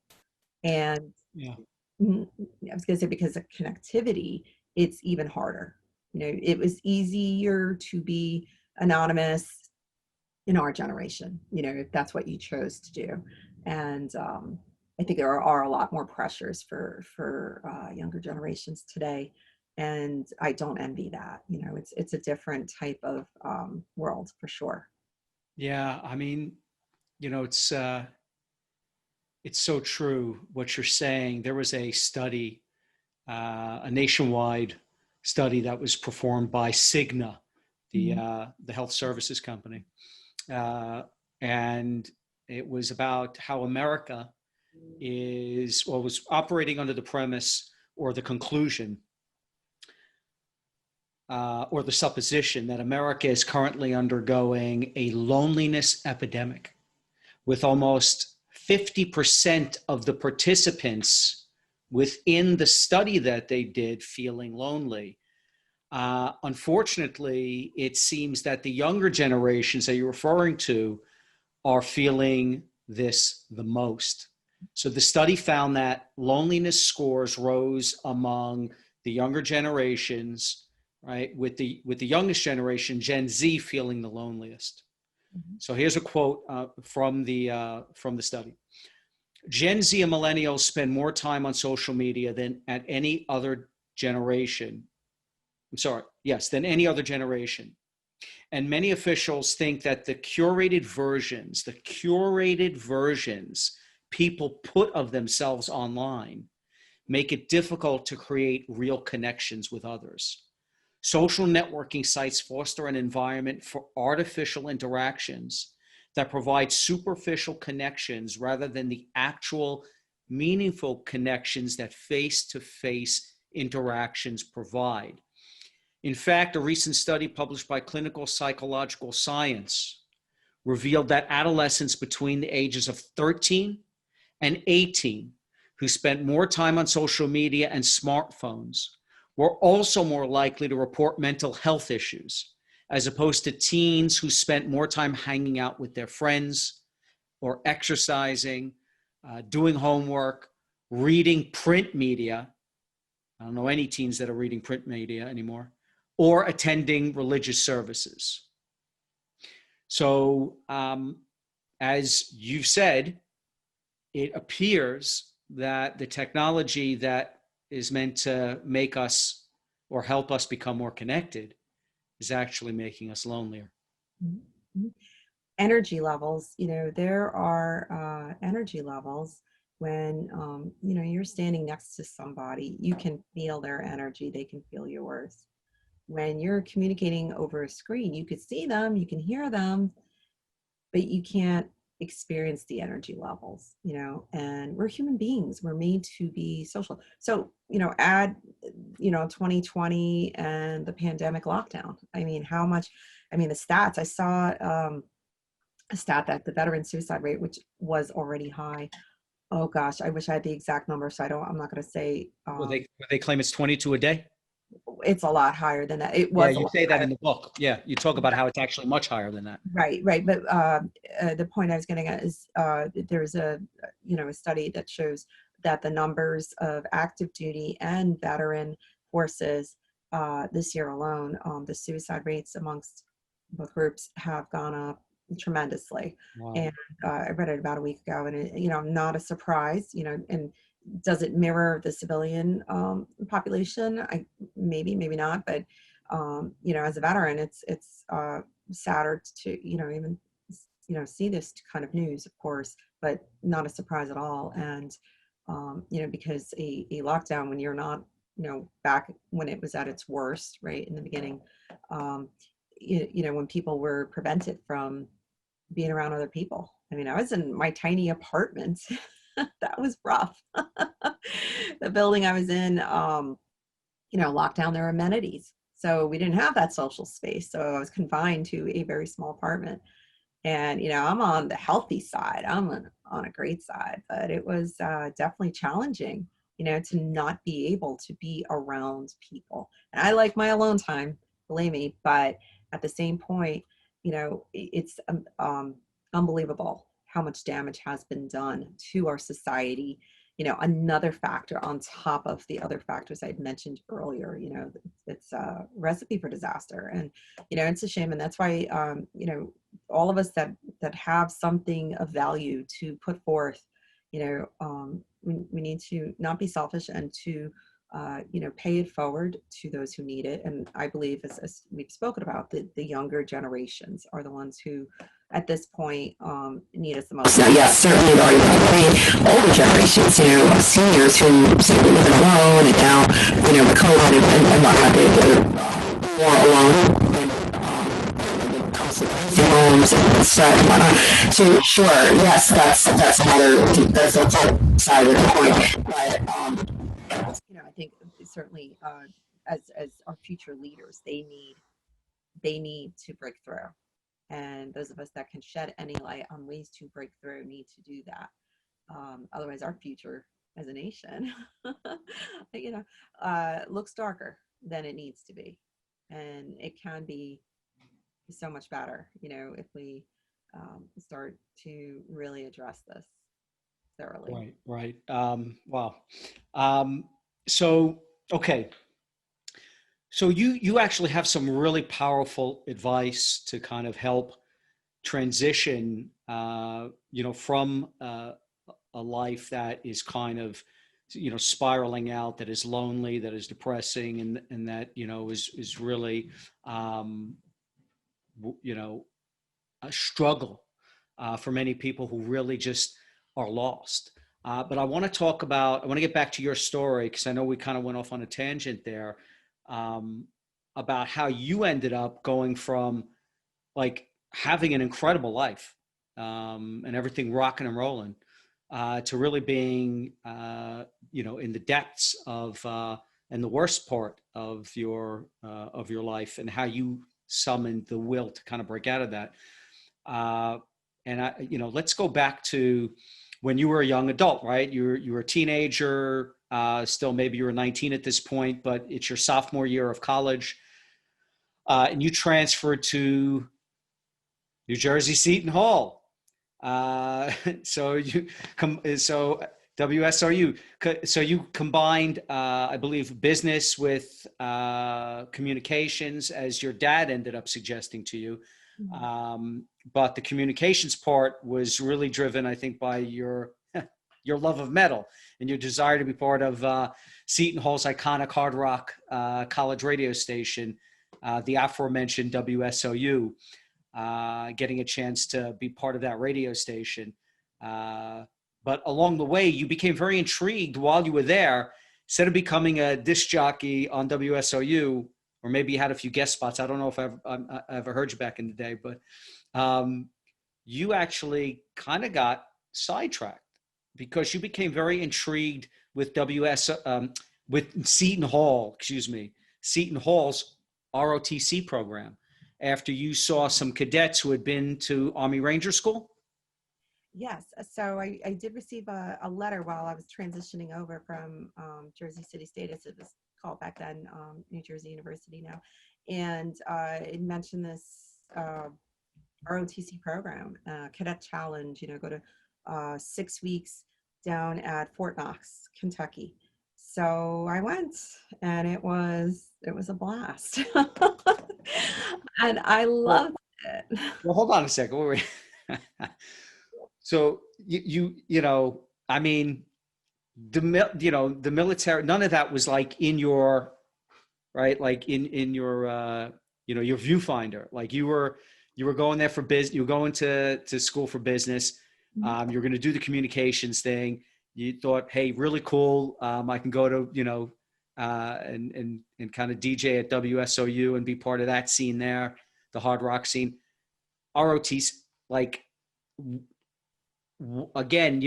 And Yeah. I was going to say, because of connectivity, it's even harder. It was easier to be anonymous in our generation, if that's what you chose to do. And I think there are a lot more pressures for younger generations today. And I don't envy that. It's a different type of world for sure. Yeah. I mean, it's so true what you're saying. There was a study, a nationwide study that was performed by Cigna, the health services company, and it was about how America was operating under the premise or the conclusion or the supposition that America is currently undergoing a loneliness epidemic, with almost 50% of the participants within the study that they did feeling lonely. Unfortunately, it seems that the younger generations that you're referring to are feeling this the most. So the study found that loneliness scores rose among the younger generations, right? With the youngest generation, Gen Z, feeling the loneliest. So here's a quote from the study. Gen Z and millennials spend more time on social media than at any other generation. Than any other generation. And many officials think that the curated versions people put of themselves online make it difficult to create real connections with others. Social networking sites foster an environment for artificial interactions that provide superficial connections rather than the actual meaningful connections that face-to-face interactions provide. In fact, a recent study published by Clinical Psychological Science revealed that adolescents between the ages of 13 and 18 who spent more time on social media and smartphones were also more likely to report mental health issues, as opposed to teens who spent more time hanging out with their friends or exercising, doing homework, reading print media. I don't know any teens that are reading print media anymore, or attending religious services. So, as you've said, it appears that the technology that is meant to make us or help us become more connected is actually making us lonelier. Mm-hmm. Energy levels, there are energy levels when, you're standing next to somebody, you can feel their energy, they can feel yours. When you're communicating over a screen, you could see them, you can hear them, but you can't experience the energy levels, and we're human beings. We're made to be social. So, add, 2020 and the pandemic lockdown. I mean, the stats, I saw a stat that the veteran suicide rate, which was already high, Oh gosh, I wish I had the exact number, so I'm not going to say. They claim it's 22 a day. It's a lot higher than that. It Yeah, was a you lot say that higher. in the book. Yeah, you talk about how it's actually much higher than that. Right, right. But the point I was getting at is there's a study that shows that the numbers of active duty and veteran forces this year alone, the suicide rates amongst both groups have gone up tremendously. Wow. And I read it about a week ago, and not a surprise. And does it mirror the civilian population? Maybe not, but as a veteran, it's sadder to even see this kind of news, of course, but not a surprise at all. And because a lockdown, when you're not back when it was at its worst, right in the beginning, um, when people were prevented from being around other people. I mean, I was in my tiny apartment. That was rough. The building I was in, locked down their amenities. So we didn't have that social space. So I was confined to a very small apartment. And, I'm on the healthy side. I'm on a great side, but it was definitely challenging, to not be able to be around people. And I like my alone time, believe me, but at the same point, it's unbelievable how much damage has been done to our society. Another factor on top of the other factors I'd mentioned earlier, it's a recipe for disaster. And, it's a shame. And that's why, all of us that have something of value to put forth, we need to not be selfish and to, pay it forward to those who need it. And I believe, as we've spoken about, the younger generations are the ones who, at this point, need us the most. So yes, certainly the older generations, seniors who simply living alone, and now, with COVID and whatnot, they're more alone and constantly homes and stuff and whatnot. So sure, yes, that's a side of the point. But I think certainly as our future leaders, they need to break through. And those of us that can shed any light on ways to break through need to do that. Otherwise, our future as a nation, looks darker than it needs to be. And it can be so much better, if we start to really address this thoroughly. Right. Wow. So, okay. So you actually have some really powerful advice to kind of help transition, from a life that is kind of, spiraling out, that is lonely, that is depressing, and that, is really, a struggle for many people who really just are lost. But I want to get back to your story, because I know we kind of went off on a tangent there, about how you ended up going from like having an incredible life, and everything rocking and rolling, to really being, in the depths of, and the worst part of your life, and how you summoned the will to kind of break out of that. Let's go back to when you were a young adult, right? You were a teenager, still maybe you were 19 at this point, but it's your sophomore year of college, and you transferred to New Jersey Seton Hall. So WSOU. So you combined, I believe, business with communications, as your dad ended up suggesting to you. But the communications part was really driven, I think, by your love of metal and your desire to be part of Seton Hall's iconic hard rock college radio station, the aforementioned WSOU. Getting a chance to be part of that radio station. But along the way, you became very intrigued while you were there. Instead of becoming a disc jockey on WSOU, or maybe you had a few guest spots. I don't know if I ever heard you back in the day, but you actually kind of got sidetracked because you became very intrigued with with Seton Hall's ROTC program, after you saw some cadets who had been to Army Ranger School. Yes. So I did receive a letter while I was transitioning over from Jersey City State, as it was called back then, New Jersey University now. And it mentioned this ROTC program, Cadet Challenge, go to 6 weeks down at Fort Knox, Kentucky. So I went, and it was a blast. And I loved it. Well, hold on a second. Wait, wait. So I mean, the military, none of that was like in your, right? Like in your, your viewfinder. Like you were going there for business. You were going to school for business. You were going to do the communications thing. You thought, hey, really cool. I can go to, and kind of DJ at WSOU and be part of that scene there, the hard rock scene. ROTs, like, again,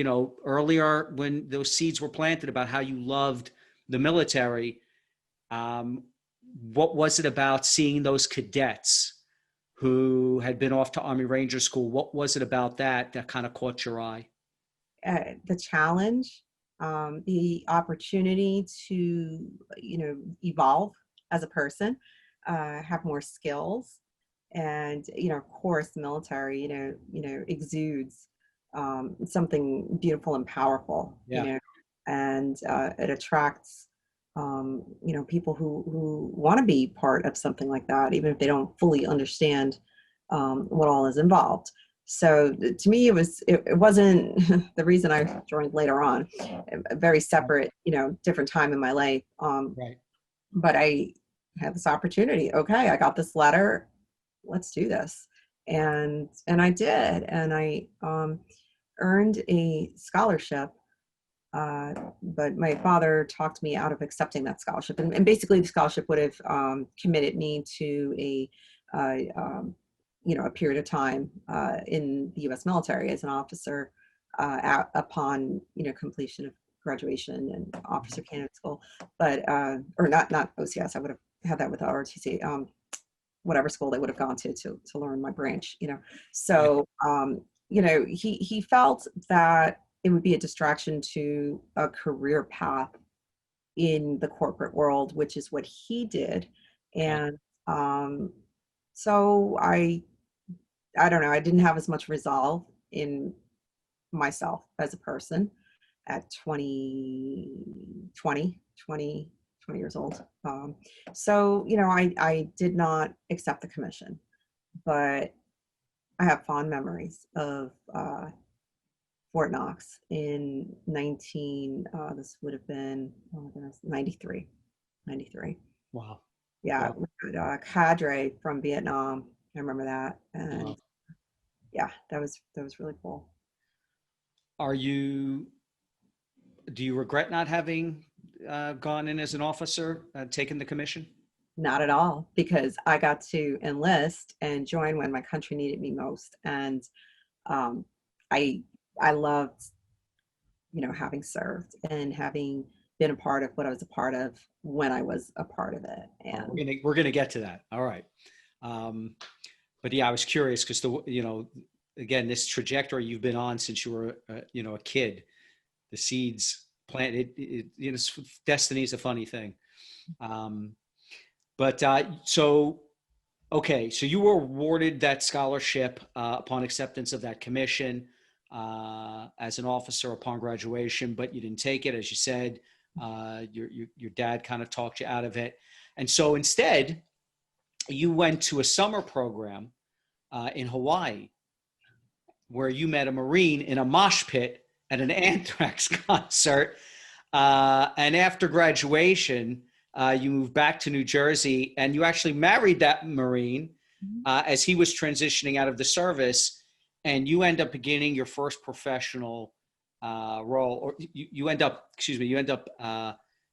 earlier when those seeds were planted about how you loved the military, what was it about seeing those cadets who had been off to Army Ranger School? What was it about that kind of caught your eye? The challenge, the opportunity to, evolve as a person, have more skills, and of course, the military, exudes something beautiful and powerful, Yeah. and it attracts, people who want to be part of something like that, even if they don't fully understand what all is involved. So to me, it wasn't the reason I joined later on, a very separate, different time in my life. Right. But I had this opportunity. Okay, I got this letter. Let's do this, and I did, and I earned a scholarship. But my father talked me out of accepting that scholarship, and basically the scholarship would have committed me to a period of time in the U.S. military as an officer upon completion of graduation and officer candidate school, but or not OCS. I would have had that with ROTC. Whatever school they would have gone to learn my branch. So he felt that it would be a distraction to a career path in the corporate world, which is what he did. And so I don't know, I didn't have as much resolve in myself as a person at 20 years old. So, I did not accept the commission, but I have fond memories of Fort Knox in this would have been, oh my goodness, 93. Wow. Yeah, Wow. we had a cadre from Vietnam. I remember that. And Wow. yeah, that was really cool. Do you regret not having gone in as an officer, taken the commission? Not at all, because I got to enlist and join when my country needed me most. And um, I loved, having served and having been a part of what I was a part of when I was a part of it. And We're gonna get to that. All right. But yeah, I was curious because again, this trajectory you've been on since you were a kid, the seeds planted. Destiny is a funny thing. Okay, so you were awarded that scholarship upon acceptance of that commission as an officer upon graduation, but you didn't take it, as you said. Your dad kind of talked you out of it, and so instead, you went to a summer program in Hawaii, where you met a Marine in a mosh pit at an Anthrax concert, and after graduation. You moved back to New Jersey, and you actually married that Marine as he was transitioning out of the service, and you end up beginning your first professional role, or you end up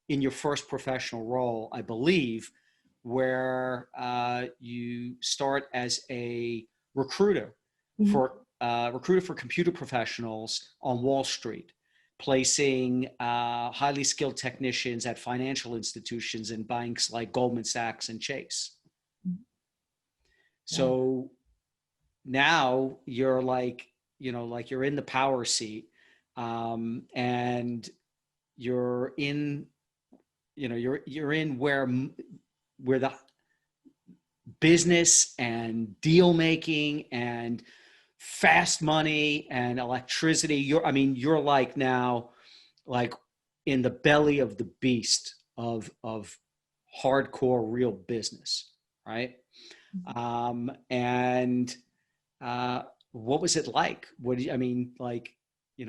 in your first professional role, I believe, where you start as a recruiter for computer professionals on Wall Street, placing highly skilled technicians at financial institutions and banks like Goldman Sachs and Chase. So now you're like like you're in the power seat, and you're in, you're in where the business and deal making and fast money and electricity. You're like now, like in the belly of the beast of hardcore real business, right? And what was it like?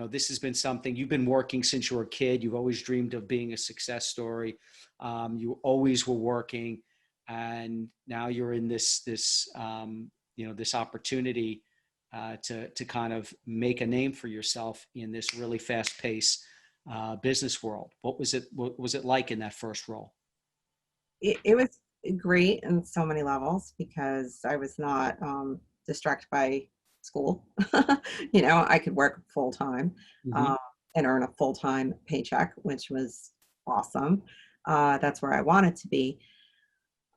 This has been something you've been working since you were a kid. You've always dreamed of being a success story. You always were working, and now you're in this opportunity to kind of make a name for yourself in this really fast-paced business world. What was it like in that first role? It was great in so many levels because I was not distracted by school. I could work full time and earn a full time paycheck, which was awesome. That's where I wanted to be.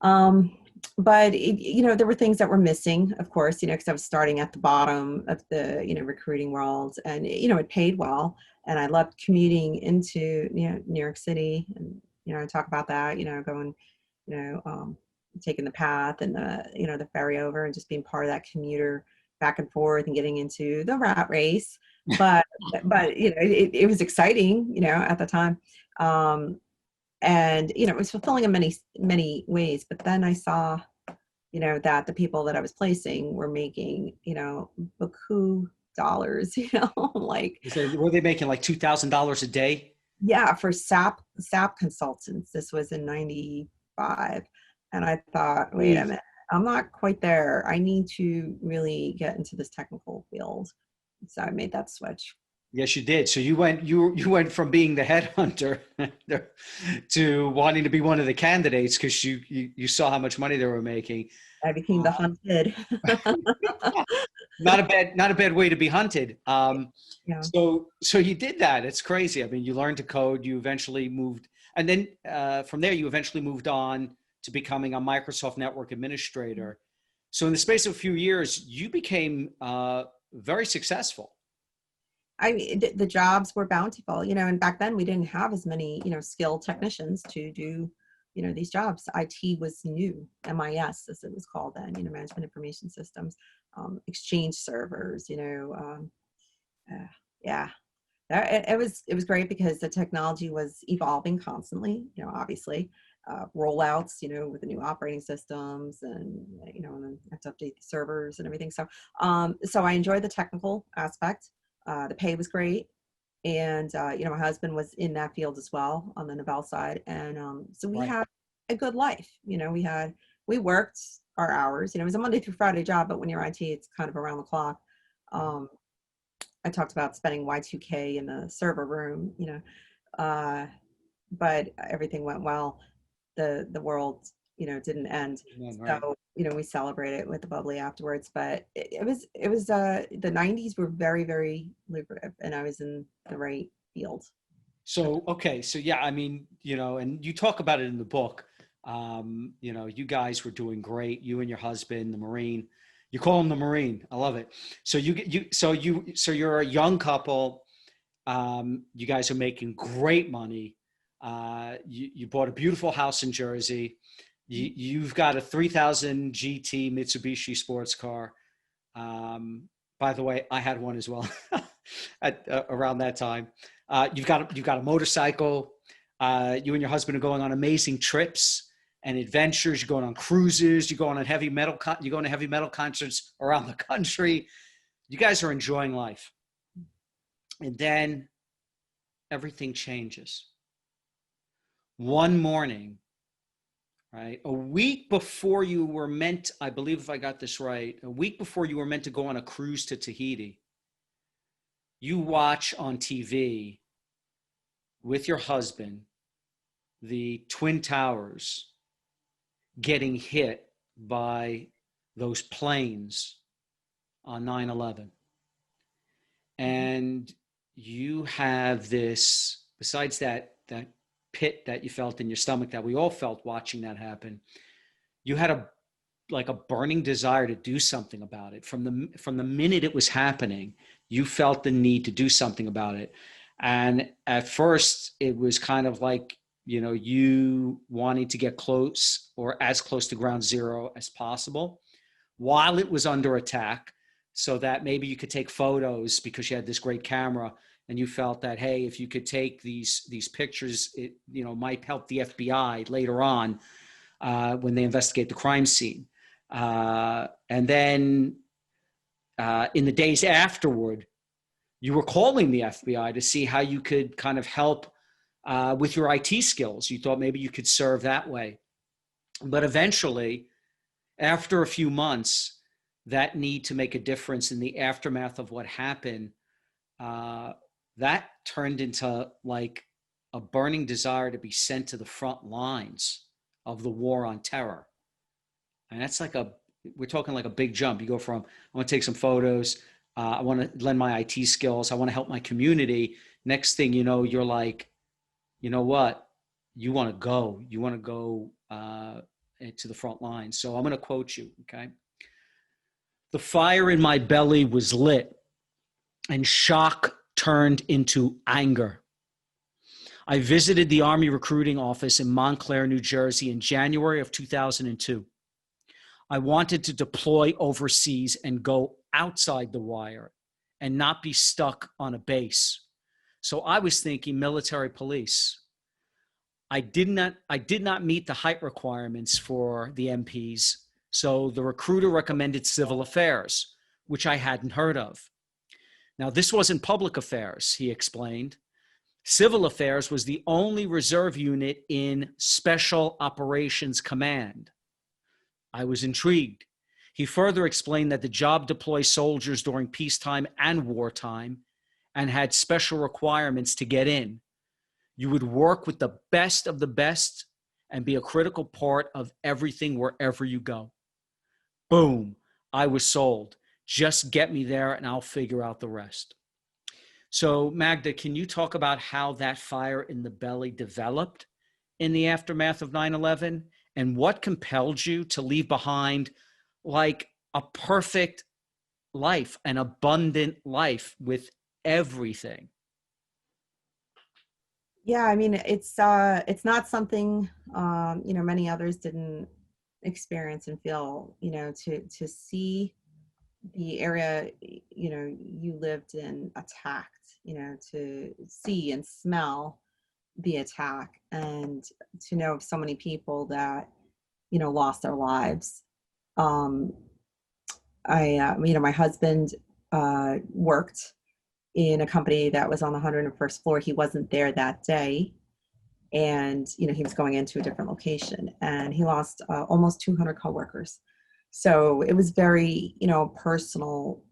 But there were things that were missing, of course, because I was starting at the bottom of the, recruiting world, and, it paid well. And I loved commuting into, New York City, and, I talk about that, going, taking the path and the ferry over and just being part of that commuter back and forth and getting into the rat race. But it was exciting, at the time. And, it was fulfilling in many, many ways. But then I saw, that the people that I was placing were making, beaucoup dollars, like. Were they making like $2,000 a day? Yeah, for SAP consultants. This was in 95. And I thought, wait a minute, I'm not quite there. I need to really get into this technical field. So I made that switch. Yes, you did. So you went from being the headhunter to wanting to be one of the candidates because you saw how much money they were making. I became the hunted. Not a bad way to be hunted. Yeah. So you did that. It's crazy. You learned to code. You eventually moved, and then from there you eventually moved on to becoming a Microsoft network administrator. So in the space of a few years, you became very successful. The jobs were bountiful, and back then we didn't have as many, skilled technicians to do, these jobs. IT was new, MIS as it was called then, management information systems, exchange servers, yeah. It was great because the technology was evolving constantly, obviously, rollouts, with the new operating systems and, and then have to update the servers and everything. So I enjoyed the technical aspect. The pay was great. And, my husband was in that field as well on the Novell side. And so we had a good life. We worked our hours. It was a Monday through Friday job, but when you're IT, it's kind of around the clock. I talked about spending Y2K in the server room, but everything went well. The world, didn't end. Right. So, we celebrated with the bubbly afterwards, but it was the 90s were very, very lucrative, and I was in the right field. So, okay. So yeah, and you talk about it in the book. You guys were doing great. You and your husband, the Marine. You call him the Marine. I love it. So you're a young couple. You guys are making great money. You bought a beautiful house in Jersey. You've got a 3000 GT Mitsubishi sports car. By the way, I had one as well at around that time. You've got a motorcycle. You and your husband are going on amazing trips and adventures. You're going on cruises. You're going on heavy metal concerts around the country. You guys are enjoying life. And then everything changes. One morning, right, a week before you were meant, I believe if I got this right, a week before you were meant to go on a cruise to Tahiti, you watch on TV with your husband the Twin Towers getting hit by those planes on 9/11. And you have this, besides that pit that you felt in your stomach that we all felt watching that happen, you had a like a burning desire to do something about it. From the minute it was happening, you felt the need to do something about it. And at first it was kind of like, you know, you wanting to get close or as close to ground zero as possible while it was under attack, so that maybe you could take photos because you had this great camera and you felt that, hey, if you could take these pictures, it, you know, might help the FBI later on when they investigate the crime scene. And then in the days afterward, you were calling the FBI to see how you could kind of help with your IT skills. You thought maybe you could serve that way. But eventually, after a few months, that need to make a difference in the aftermath of what happened, that turned into like a burning desire to be sent to the front lines of the war on terror. And that's like we're talking like a big jump. You go from, I want to take some photos, I want to lend my IT skills, I want to help my community. Next thing you know, you're like, you know what? You want to go to the front line. So I'm going to quote you, okay? The fire in my belly was lit and shock turned into anger. I visited the Army recruiting office in Montclair, New Jersey in January of 2002. I wanted to deploy overseas and go outside the wire and not be stuck on a base. So I was thinking military police. I did not meet the height requirements for the MPs, so the recruiter recommended civil affairs, which I hadn't heard of. Now, this wasn't public affairs, he explained. Civil affairs was the only reserve unit in Special Operations Command. I was intrigued. He further explained that the job deploys soldiers during peacetime and wartime and had special requirements to get in. You would work with the best of the best and be a critical part of everything wherever you go. Boom, I was sold. Just get me there and I'll figure out the rest. So Magda, can you talk about how that fire in the belly developed in the aftermath of 9/11 and what compelled you to leave behind like a perfect life, an abundant life with everything? Yeah, I mean, it's not something many others didn't experience and feel. To see the area you lived in attacked, to see and smell the attack, and to know of so many people that lost their lives. My husband worked in a company that was on the 101st floor. He wasn't there that day, and he was going into a different location, and he lost almost 200 coworkers. So it was very personal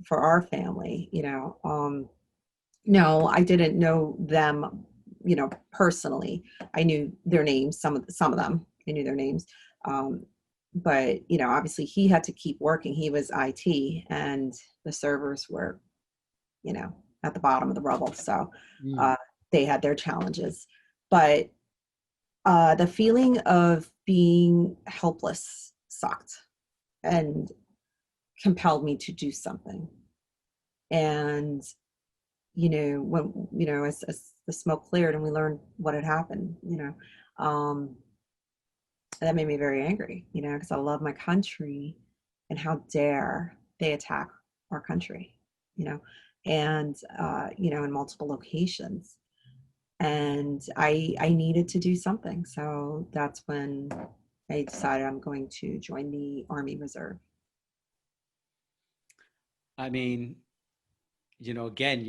for our family. No, I didn't know them personally. I knew their names, some of them I knew their names, but obviously he had to keep working. He was IT, and the servers were at the bottom of the rubble. So they had their challenges. But the feeling of being helpless sucked and compelled me to do something. And, when, as the smoke cleared and we learned what had happened, that made me very angry, because I love my country, and how dare they attack our country, and in multiple locations. And I needed to do something. So that's when I decided I'm going to join the Army Reserve. I mean, again,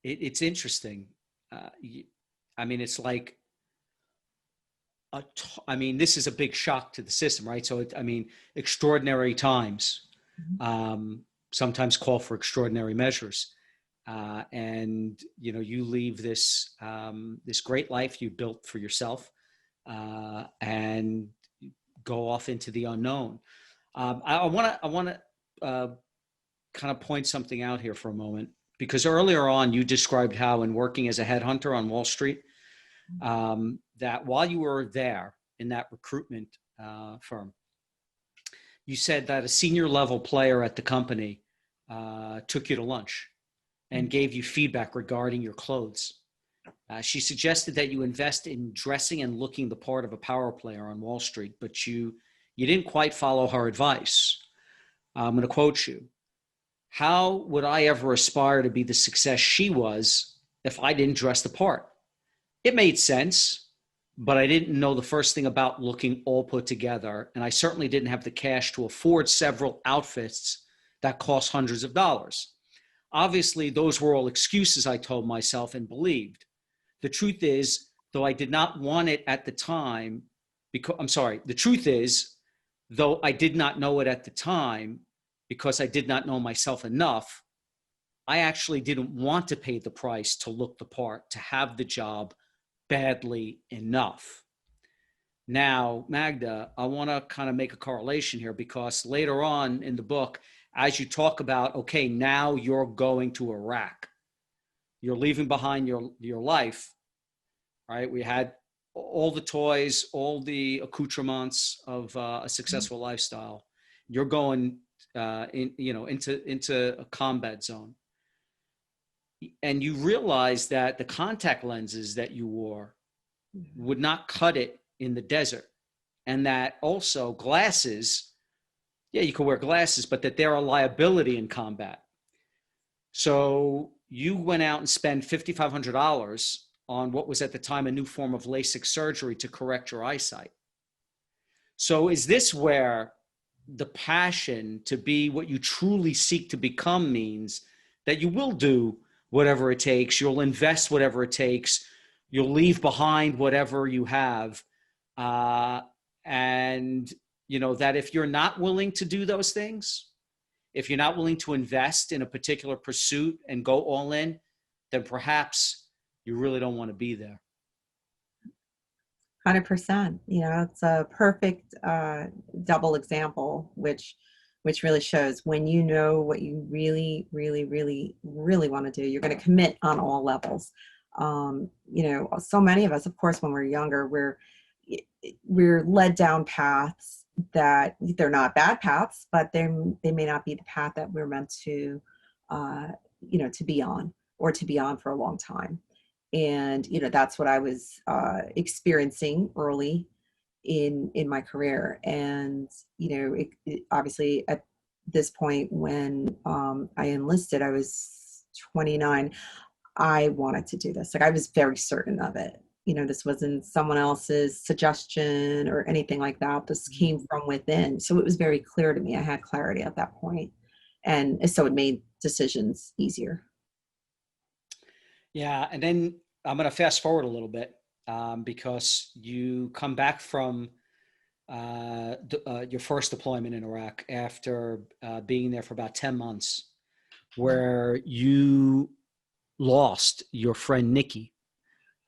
it's interesting. It's like, this is a big shock to the system, right? So, extraordinary times sometimes call for extraordinary measures. And you leave this great life you built for yourself and go off into the unknown. I want to kind of point something out here for a moment, because earlier on you described how, in working as a headhunter on Wall Street, that while you were there in that recruitment firm, you said that a senior level player at the company took you to lunch and gave you feedback regarding your clothes. She suggested that you invest in dressing and looking the part of a power player on Wall Street, but you didn't quite follow her advice. I'm going to quote you. How would I ever aspire to be the success she was if I didn't dress the part? It made sense, but I didn't know the first thing about looking all put together, and I certainly didn't have the cash to afford several outfits that cost hundreds of dollars. Obviously, those were all excuses, I told myself and believed. The truth is, though I did not want it at the time, the truth is, though I did not know it at the time because I did not know myself enough, I actually didn't want to pay the price to look the part, to have the job badly enough. Now, Magda, I want to kind of make a correlation here because later on in the book, as you talk about, okay, now you're going to Iraq. You're leaving behind your life, right? We had all the toys, all the accoutrements of a successful lifestyle. You're going into a combat zone. And you realize that the contact lenses that you wore would not cut it in the desert. And that also glasses, yeah, you can wear glasses, but that they're a liability in combat. So you went out and spent $5,500 on what was at the time a new form of LASIK surgery to correct your eyesight. So is this where the passion to be what you truly seek to become means that you will do whatever it takes, you'll invest whatever it takes, you'll leave behind whatever you have, and that if you're not willing to do those things, if you're not willing to invest in a particular pursuit and go all in, then perhaps you really don't want to be there. 100%. It's a perfect double example, which really shows when you know what you really, really, really, really want to do, you're going to commit on all levels. So many of us, of course, when we're younger, we're led down paths that they're not bad paths, but they may not be the path that we're meant to, to be on or to be on for a long time. And, that's what I was experiencing early in my career. And, obviously at this point when I enlisted, I was 29. I wanted to do this. Like, I was very certain of it. This wasn't someone else's suggestion or anything like that. This came from within. So it was very clear to me. I had clarity at that point. And so it made decisions easier. Yeah. And then I'm going to fast forward a little bit because you come back from your first deployment in Iraq after being there for about 10 months, where you lost your friend Nikki,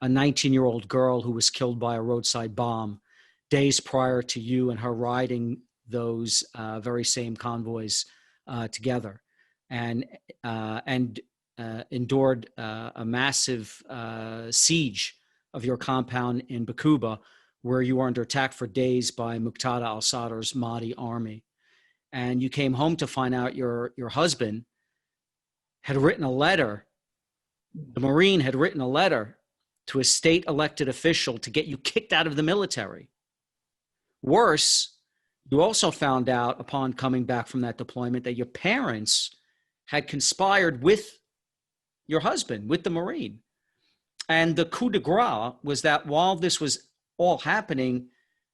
a 19-year-old girl who was killed by a roadside bomb days prior to you and her riding those very same convoys together, and endured a massive siege of your compound in Bakuba, where you were under attack for days by Muqtada al-Sadr's Mahdi army. And you came home to find out your husband had written a letter. The Marine had written a letter to a state elected official to get you kicked out of the military. Worse, you also found out upon coming back from that deployment that your parents had conspired with your husband, with the Marine. And the coup de grace was that while this was all happening,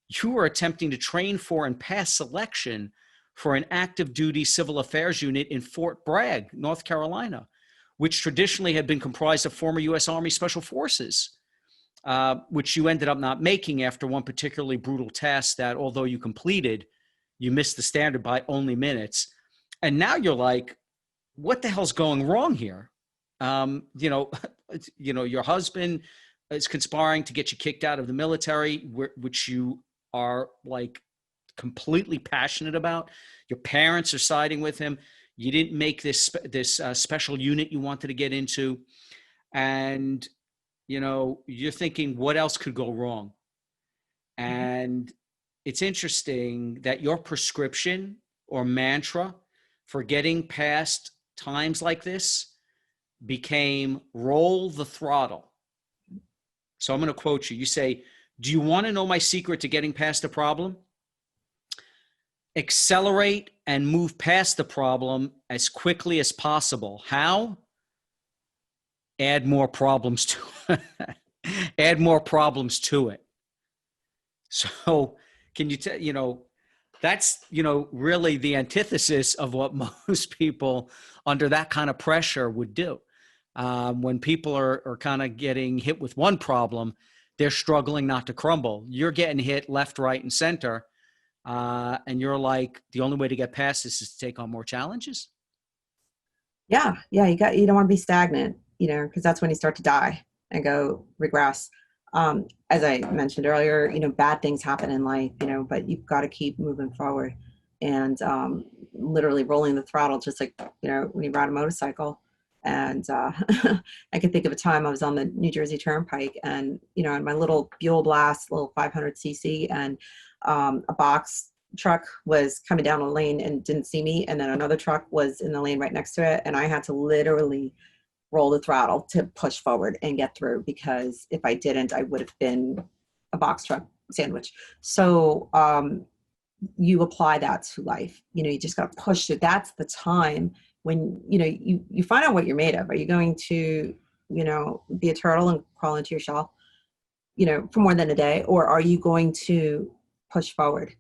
you were attempting to train for and pass selection for an active duty civil affairs unit in Fort Bragg, North Carolina, which traditionally had been comprised of former U.S. Army Special Forces, which you ended up not making after one particularly brutal task that, although you completed, you missed the standard by only minutes. And now you're like, what the hell's going wrong here? Your husband is conspiring to get you kicked out of the military, which you are like completely passionate about. Your parents are siding with him. You didn't make this special unit you wanted to get into. And, you're thinking, what else could go wrong? And it's interesting that your prescription or mantra for getting past times like this became roll the throttle. So I'm going to quote you. You say, do you want to know my secret to getting past a problem? Accelerate and move past the problem as quickly as possible. How? Add more problems to it. Add more problems to it. So can you tell, that's, really the antithesis of what most people under that kind of pressure would do. When people are kind of getting hit with one problem, they're struggling not to crumble. You're getting hit left, right, and center. And you're like, the only way to get past this is to take on more challenges. Yeah. You don't want to be stagnant, because that's when you start to die and go regress. As I mentioned earlier, bad things happen in life, but you've got to keep moving forward and literally rolling the throttle, just like, when you ride a motorcycle. And I can think of a time I was on the New Jersey Turnpike and, in my little Buell Blast, little 500cc, and a box truck was coming down a lane and didn't see me. And then another truck was in the lane right next to it. And I had to literally roll the throttle to push forward and get through, because if I didn't, I would have been a box truck sandwich. So you apply that to life. You just got to push it. That's the time when, you find out what you're made of. Are you going to, be a turtle and crawl into your shell, for more than a day? Or are you going to push forward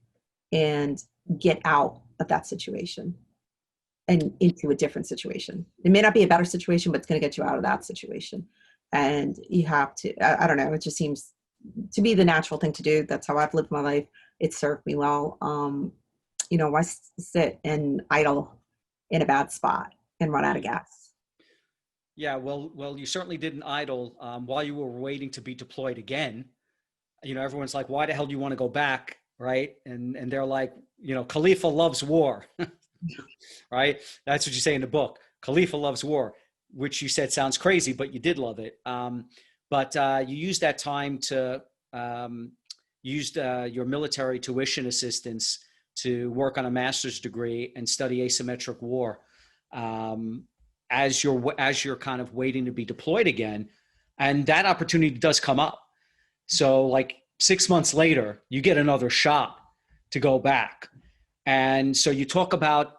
and get out of that situation and into a different situation? It may not be a better situation, but it's going to get you out of that situation. And you have to, I don't know, it just seems to be the natural thing to do. That's how I've lived my life. It served me well. Why sit and idle in a bad spot and run out of gas? Yeah, well, you certainly didn't idle while you were waiting to be deployed again. Everyone's like, why the hell do you want to go back? Right. And they're like, Khalifa loves war. Right. That's what you say in the book. Khalifa loves war, which you said sounds crazy, but you did love it. But you used that time to used your military tuition assistance to work on a master's degree and study asymmetric war as you're kind of waiting to be deployed again. And that opportunity does come up. So like 6 months later, you get another shot to go back. And so you talk about,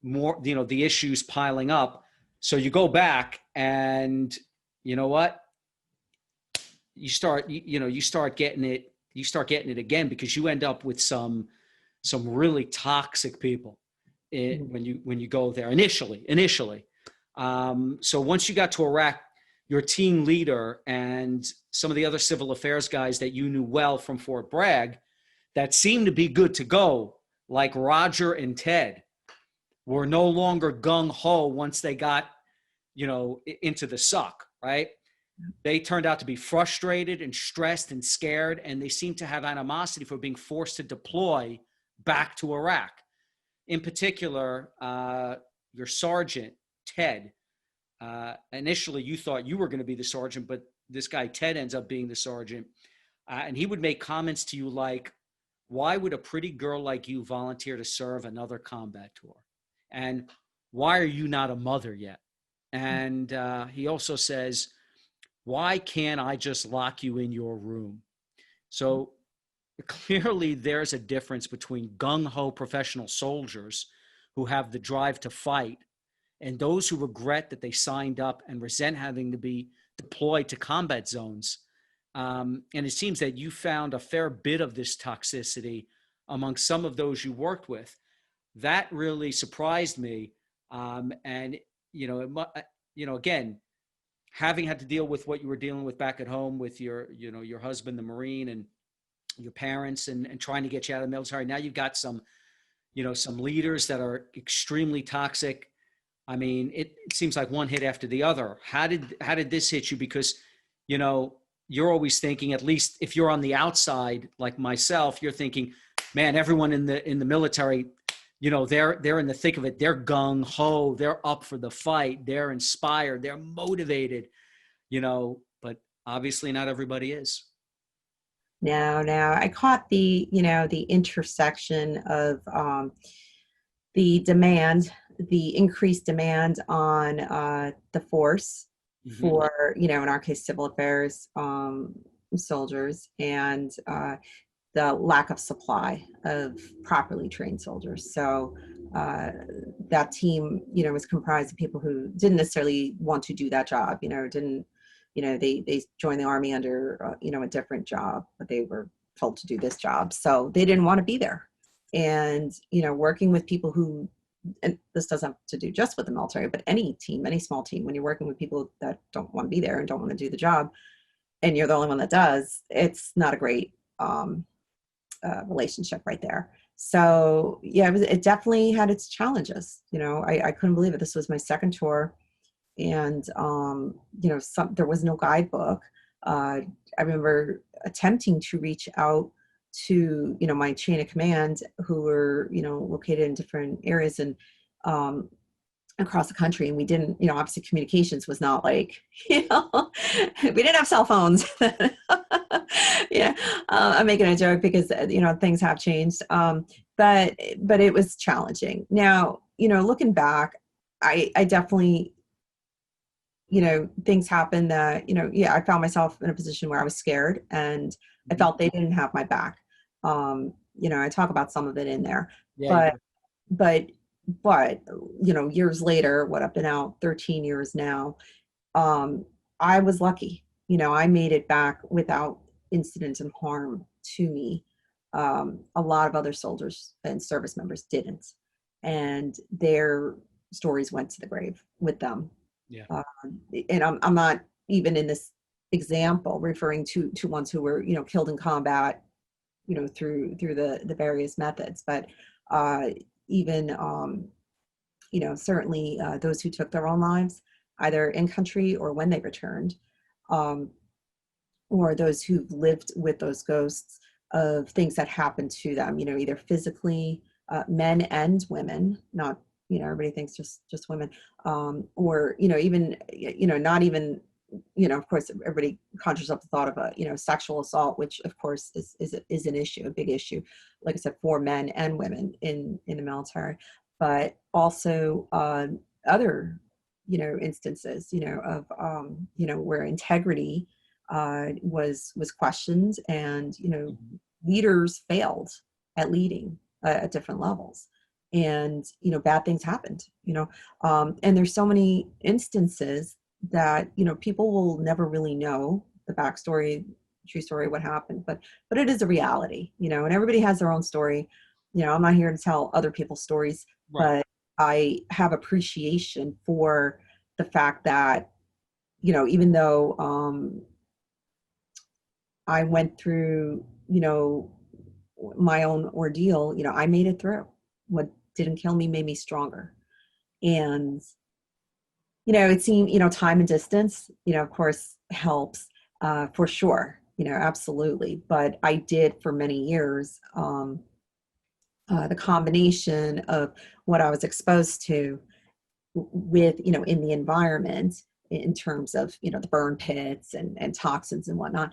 more, the issues piling up. So you go back and you know what? You start getting it again, because you end up with some really toxic people when you go there initially. So once you got to Iraq, your team leader and some of the other civil affairs guys that you knew well from Fort Bragg that seemed to be good to go, like Roger and Ted, were no longer gung-ho once they got, into the suck, right? They turned out to be frustrated and stressed and scared, and they seemed to have animosity for being forced to deploy back to Iraq. In particular, your sergeant, Ted, initially you thought you were going to be the sergeant, but this guy, Ted, ends up being the sergeant. And he would make comments to you like, why would a pretty girl like you volunteer to serve another combat tour? And why are you not a mother yet? And he also says, why can't I just lock you in your room? So clearly there's a difference between gung-ho professional soldiers who have the drive to fight and those who regret that they signed up and resent having to be deployed to combat zones. And it seems that you found a fair bit of this toxicity among some of those you worked with. That really surprised me. And, again, having had to deal with what you were dealing with back at home with your husband, the Marine, and your parents, and trying to get you out of the military. Now you've got some leaders that are extremely toxic. I mean, it seems like one hit after the other. How did this hit you? Because, you're always thinking, at least if you're on the outside, like myself, you're thinking, man, everyone in the military, they're in the thick of it. They're gung ho. They're up for the fight. They're inspired. They're motivated, but obviously not everybody is. No. I caught the, the intersection of the demand, the increased demand on the force Hmm. for, in our case, civil affairs soldiers, and the lack of supply of properly trained soldiers. So that team, was comprised of people who didn't necessarily want to do that job, didn't, they joined the Army under, a different job, but they were told to do this job. So they didn't want to be there. And, working with people who, and this doesn't have to do just with the military, but any team, any small team, when you're working with people that don't want to be there and don't want to do the job, and you're the only one that does, it's not a great relationship right there. So yeah, it definitely had its challenges. I couldn't believe it. This was my second tour, and there was no guidebook. I remember attempting to reach out to my chain of command, who were located in different areas and across the country, and we didn't, obviously communications was not like, we didn't have cell phones. Yeah, I'm making a joke because things have changed, but it was challenging. Now, looking back, I definitely, things happened that, I found myself in a position where I was scared, and I felt they didn't have my back. I talk about some of it in there, Yeah, you but do. but years later, what, I've been out 13 years now, I was lucky. I made it back without incident and harm to me. A lot of other soldiers and service members didn't, and their stories went to the grave with them. Yeah. And I'm not even in this example referring to ones who were killed in combat, through the various methods, but even certainly those who took their own lives, either in country or when they returned, um, or those who've lived with those ghosts of things that happened to them, either physically, men and women, not, everybody thinks just women, or, even, not even, of course, everybody conjures up the thought of a, sexual assault, which of course is an issue, a big issue, like I said, for men and women in the military, but also other, instances, of, where integrity was questioned, and Mhm. leaders failed at leading at different levels, and bad things happened, and there's so many instances that people will never really know the backstory, true story, what happened, but it is a reality, and everybody has their own story. I'm not here to tell other people's stories, Right. but I have appreciation for the fact that even though I went through, my own ordeal, I made it through. What didn't kill me made me stronger. And, it seemed, time and distance, of course helps, for sure, absolutely. But I did for many years, the combination of what I was exposed to with, in the environment, in terms of, the burn pits and toxins and whatnot,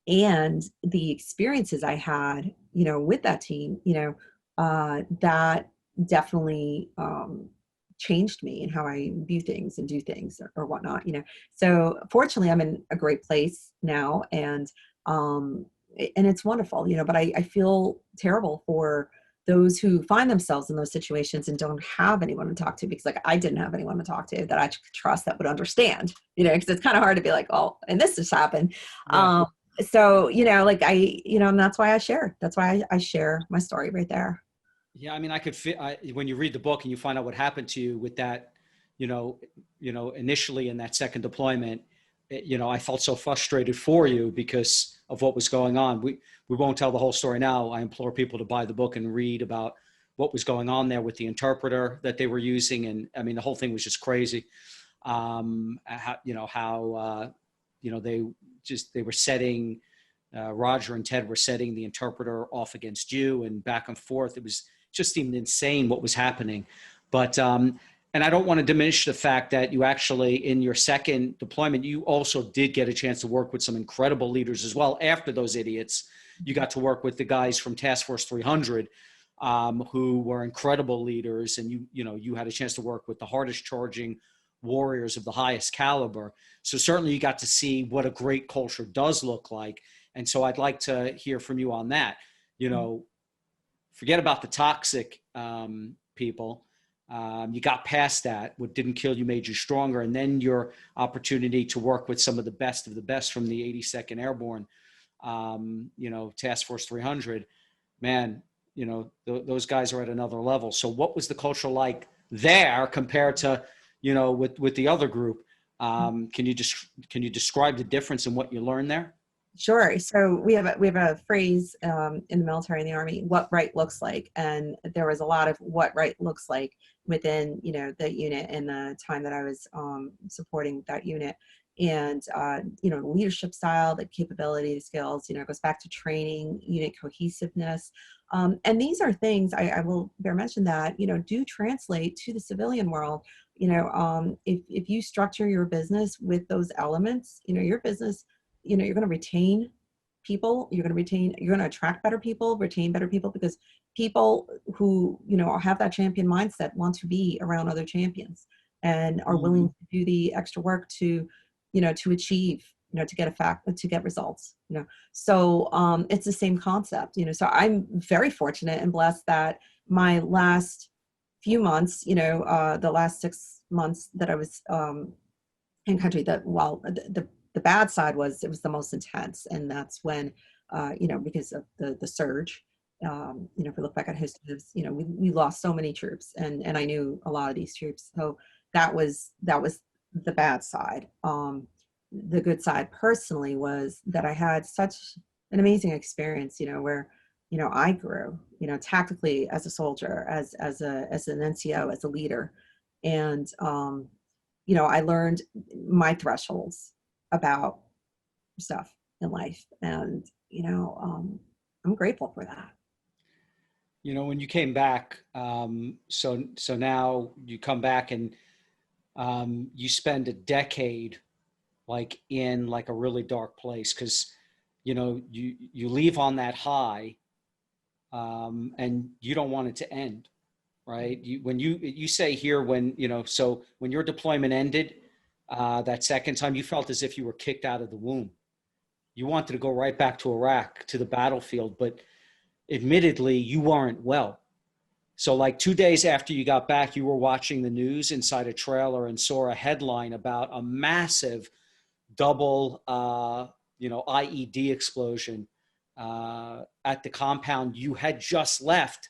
and the experiences I had, with that team, that definitely changed me and how I view things and do things, or whatnot, So fortunately, I'm in a great place now, um, and it's wonderful, but I feel terrible for those who find themselves in those situations and don't have anyone to talk to, because like I didn't have anyone to talk to that I could trust, that would understand, because it's kind of hard to be like, oh, and this just happened. Yeah. So, like and that's why I share. That's why I share my story right there. Yeah, I mean, I could fit when you read the book and you find out what happened to you with that, initially in that second deployment, I felt so frustrated for you because of what was going on. We won't tell the whole story now. I implore people to buy the book and read about what was going on there with the interpreter that they were using, and I mean, the whole thing was just crazy. They were setting. Roger and Ted were setting the interpreter off against you and back and forth. It was just seemed insane what was happening. But, and I don't want to diminish the fact that you actually, in your second deployment, you also did get a chance to work with some incredible leaders as well after those idiots, you got to work with the guys from Task Force 300, who were incredible leaders, and you had a chance to work with the hardest charging warriors of the highest caliber. So certainly you got to see what a great culture does look like. And so I'd like to hear from you on that. Forget about the toxic people. You got past that. What didn't kill you made you stronger. And then your opportunity to work with some of the best from the 82nd Airborne, Task Force 300, man, those guys are at another level. So what was the culture like there compared to, with the other group? Can you describe the difference in what you learned there? Sure. So we have a phrase in the military, in the Army, what right looks like. And there was a lot of what right looks like within, the unit in the time that I was supporting that unit. And, leadership style, the capability, the skills, it goes back to training, unit cohesiveness. And these are things I will bear mention that, do translate to the civilian world. If you structure your business with those elements, your business, you're going to retain people, you're going to attract better people, retain better people, because people who, have that champion mindset want to be around other champions and are willing to do the extra work to achieve, to get results, So it's the same concept, so I'm very fortunate and blessed that my last few months, the last 6 months that I was in country, that while the bad side was, it was the most intense. And that's when, because of the surge, if we look back at history, we lost so many troops, and I knew a lot of these troops. So that was the bad side. The good side personally was that I had such an amazing experience, where, I grew, tactically as a soldier, as an NCO, as a leader. And, I learned my thresholds about stuff in life. And, I'm grateful for that. When you came back, so now you come back and you spend a decade in a really dark place, because you leave on that high, and you don't want it to end, right? When you say here, so when your deployment ended, that second time, you felt as if you were kicked out of the womb. You wanted to go right back to Iraq, to the battlefield, but admittedly you weren't well. So 2 days after you got back, you were watching the news inside a trailer and saw a headline about a massive double, IED explosion at the compound you had just left,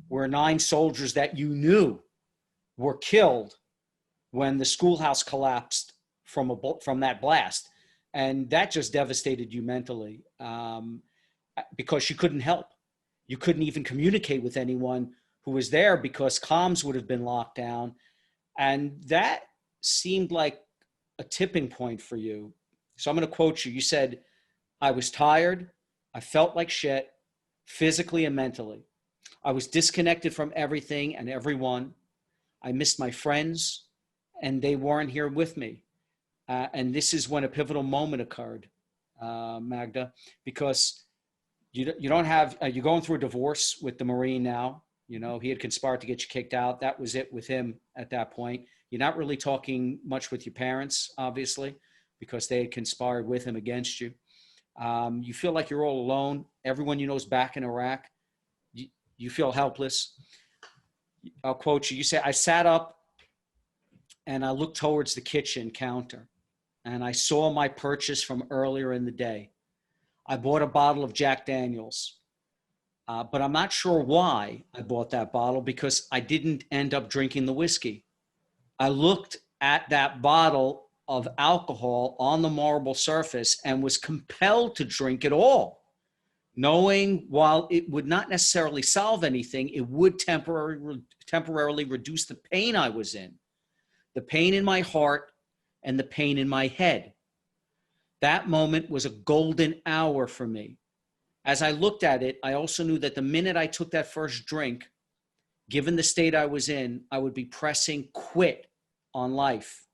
where 9 soldiers that you knew were killed when the schoolhouse collapsed from that blast. And that just devastated you mentally, because you couldn't help. You couldn't even communicate with anyone who was there, because comms would have been locked down. And that seemed like a tipping point for you. So I'm going to quote you. You said, "I was tired. I felt like shit, physically and mentally. I was disconnected from everything and everyone. I missed my friends, and they weren't here with me." And this is when a pivotal moment occurred, Magda, because you don't have, you're going through a divorce with the Marine now. He had conspired to get you kicked out. That was it with him at that point. You're not really talking much with your parents, obviously, because they had conspired with him against you. You feel like you're all alone. Everyone you know is back in Iraq. You feel helpless. I'll quote you. You say, "I sat up and I looked towards the kitchen counter, and I saw my purchase from earlier in the day. I bought a bottle of Jack Daniels, but I'm not sure why I bought that bottle, because I didn't end up drinking the whiskey. I looked at that bottle of alcohol on the marble surface and was compelled to drink it all, knowing while it would not necessarily solve anything, it would temporarily reduce the pain I was in, the pain in my heart and the pain in my head. That moment was a golden hour for me. As I looked at it, I also knew that the minute I took that first drink, given the state I was in, I would be pressing quit on life.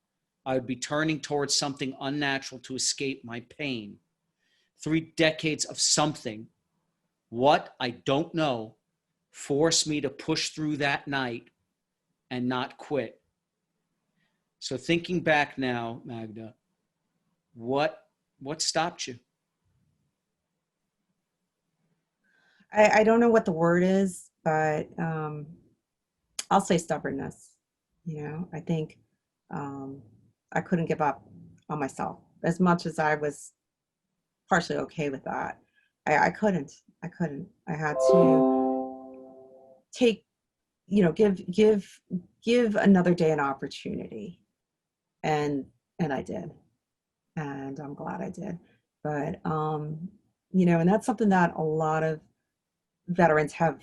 I would be turning towards something unnatural to escape my pain. 3 decades of something What I don't know forced me to push through that night and not quit. So thinking back now, Magda, what stopped you? I don't know what the word is, but I'll say stubbornness. I think I couldn't give up on myself as much as I was partially okay with that. I couldn't. I had to take, give another day an opportunity, and I did, and I'm glad I did. But and that's something that a lot of veterans have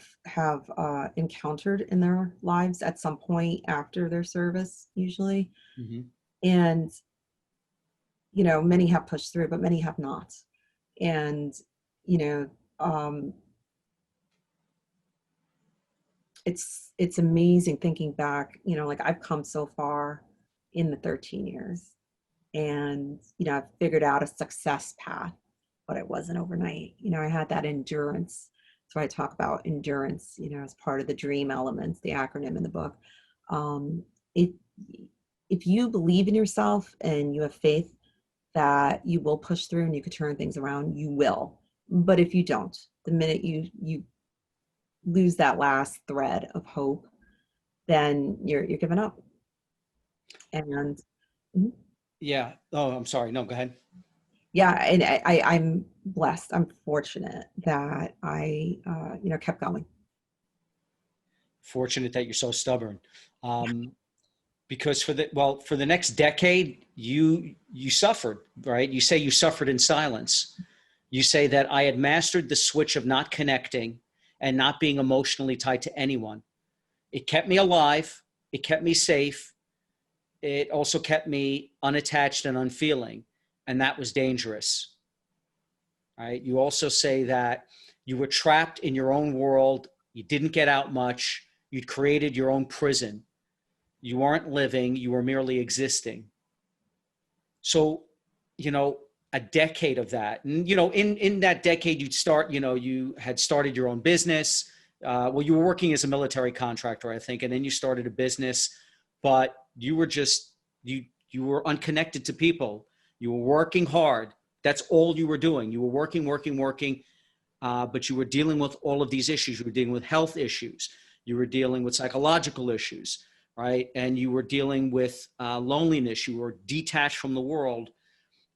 encountered in their lives at some point after their service, usually. Mm-hmm. And many have pushed through, but many have not. And um, it's amazing thinking back. Like, I've come so far in the 13 years, and I've figured out a success path, but it wasn't overnight. I had that endurance. So I talk about endurance, as part of the dream elements, the acronym in the book. If you believe in yourself and you have faith that you will push through and you could turn things around, you will. But if you don't, the minute you lose that last thread of hope, then you're giving up. And Yeah. Oh, I'm sorry. No, go ahead. yeah, and I'm blessed. I'm fortunate that I kept going. Fortunate that you're so stubborn. Because for the next decade, you suffered, right? You say you suffered in silence. You say that I had mastered the switch of not connecting and not being emotionally tied to anyone. It kept me alive. It kept me safe. It also kept me unattached and unfeeling. And that was dangerous, right? You also say that you were trapped in your own world. You didn't get out much. You'd created your own prison. You weren't living, you were merely existing. So, a decade of that. And, in that decade, you had started your own business. You were working as a military contractor, I think, and then you started a business, but you were you were unconnected to people. You were working hard. That's all you were doing. You were working, but you were dealing with all of these issues. You were dealing with health issues. You were dealing with psychological issues, right? And you were dealing with loneliness. You were detached from the world.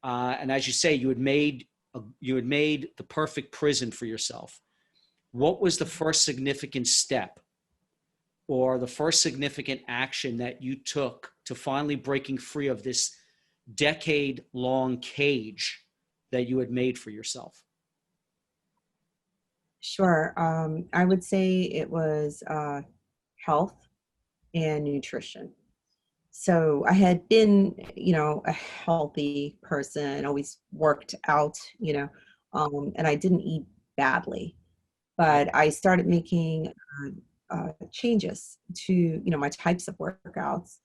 And as you say, you had made the perfect prison for yourself. What was the first significant step or the first significant action that you took to finally breaking free of this decade-long cage that you had made for yourself? Sure. I would say it was health and nutrition. So I had been, a healthy person, always worked out, and I didn't eat badly. But I started making changes to, my types of workouts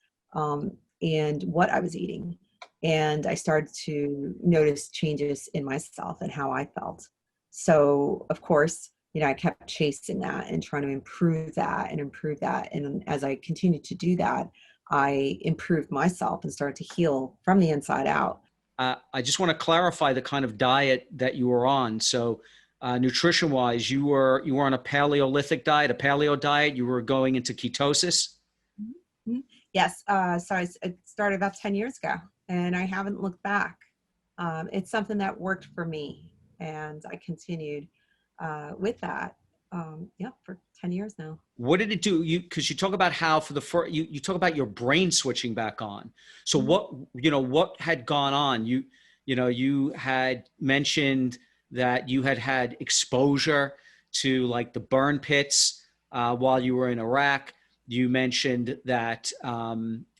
and what I was eating. And I started to notice changes in myself and how I felt. So, of course, I kept chasing that and trying to improve that and improve that. And as I continued to do that, I improved myself and started to heal from the inside out. I just want to clarify the kind of diet that you were on. So nutrition-wise, you were on a Paleolithic diet, a paleo diet. You were going into ketosis? Mm-hmm. Yes. So it started about 10 years ago, and I haven't looked back. It's something that worked for me, and I continued with that. For 10 years now. What did it do? Because you talk about how for the first, you talk about your brain switching back on. So what had gone on? You had mentioned that you had exposure to like the burn pits while you were in Iraq. You mentioned that,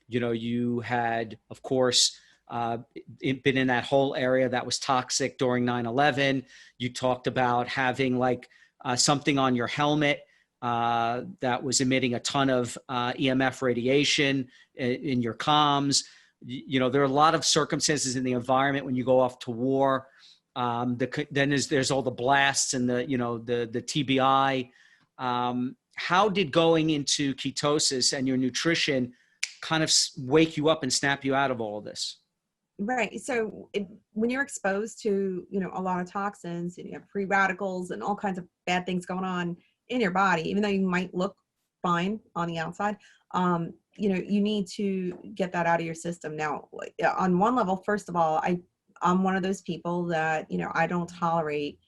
you had, of course, been in that whole area that was toxic during 9/11. You talked about having like something on your helmet that was emitting a ton of EMF radiation in your comms. There are a lot of circumstances in the environment when you go off to war Then there's all the blasts and the TBI. How did going into ketosis and your nutrition kind of wake you up and snap you out of all of this? Right. So when you're exposed to, a lot of toxins and you have free radicals and all kinds of bad things going on in your body, even though you might look fine on the outside, you need to get that out of your system. Now, on one level, first of all, I'm one of those people that, I don't tolerate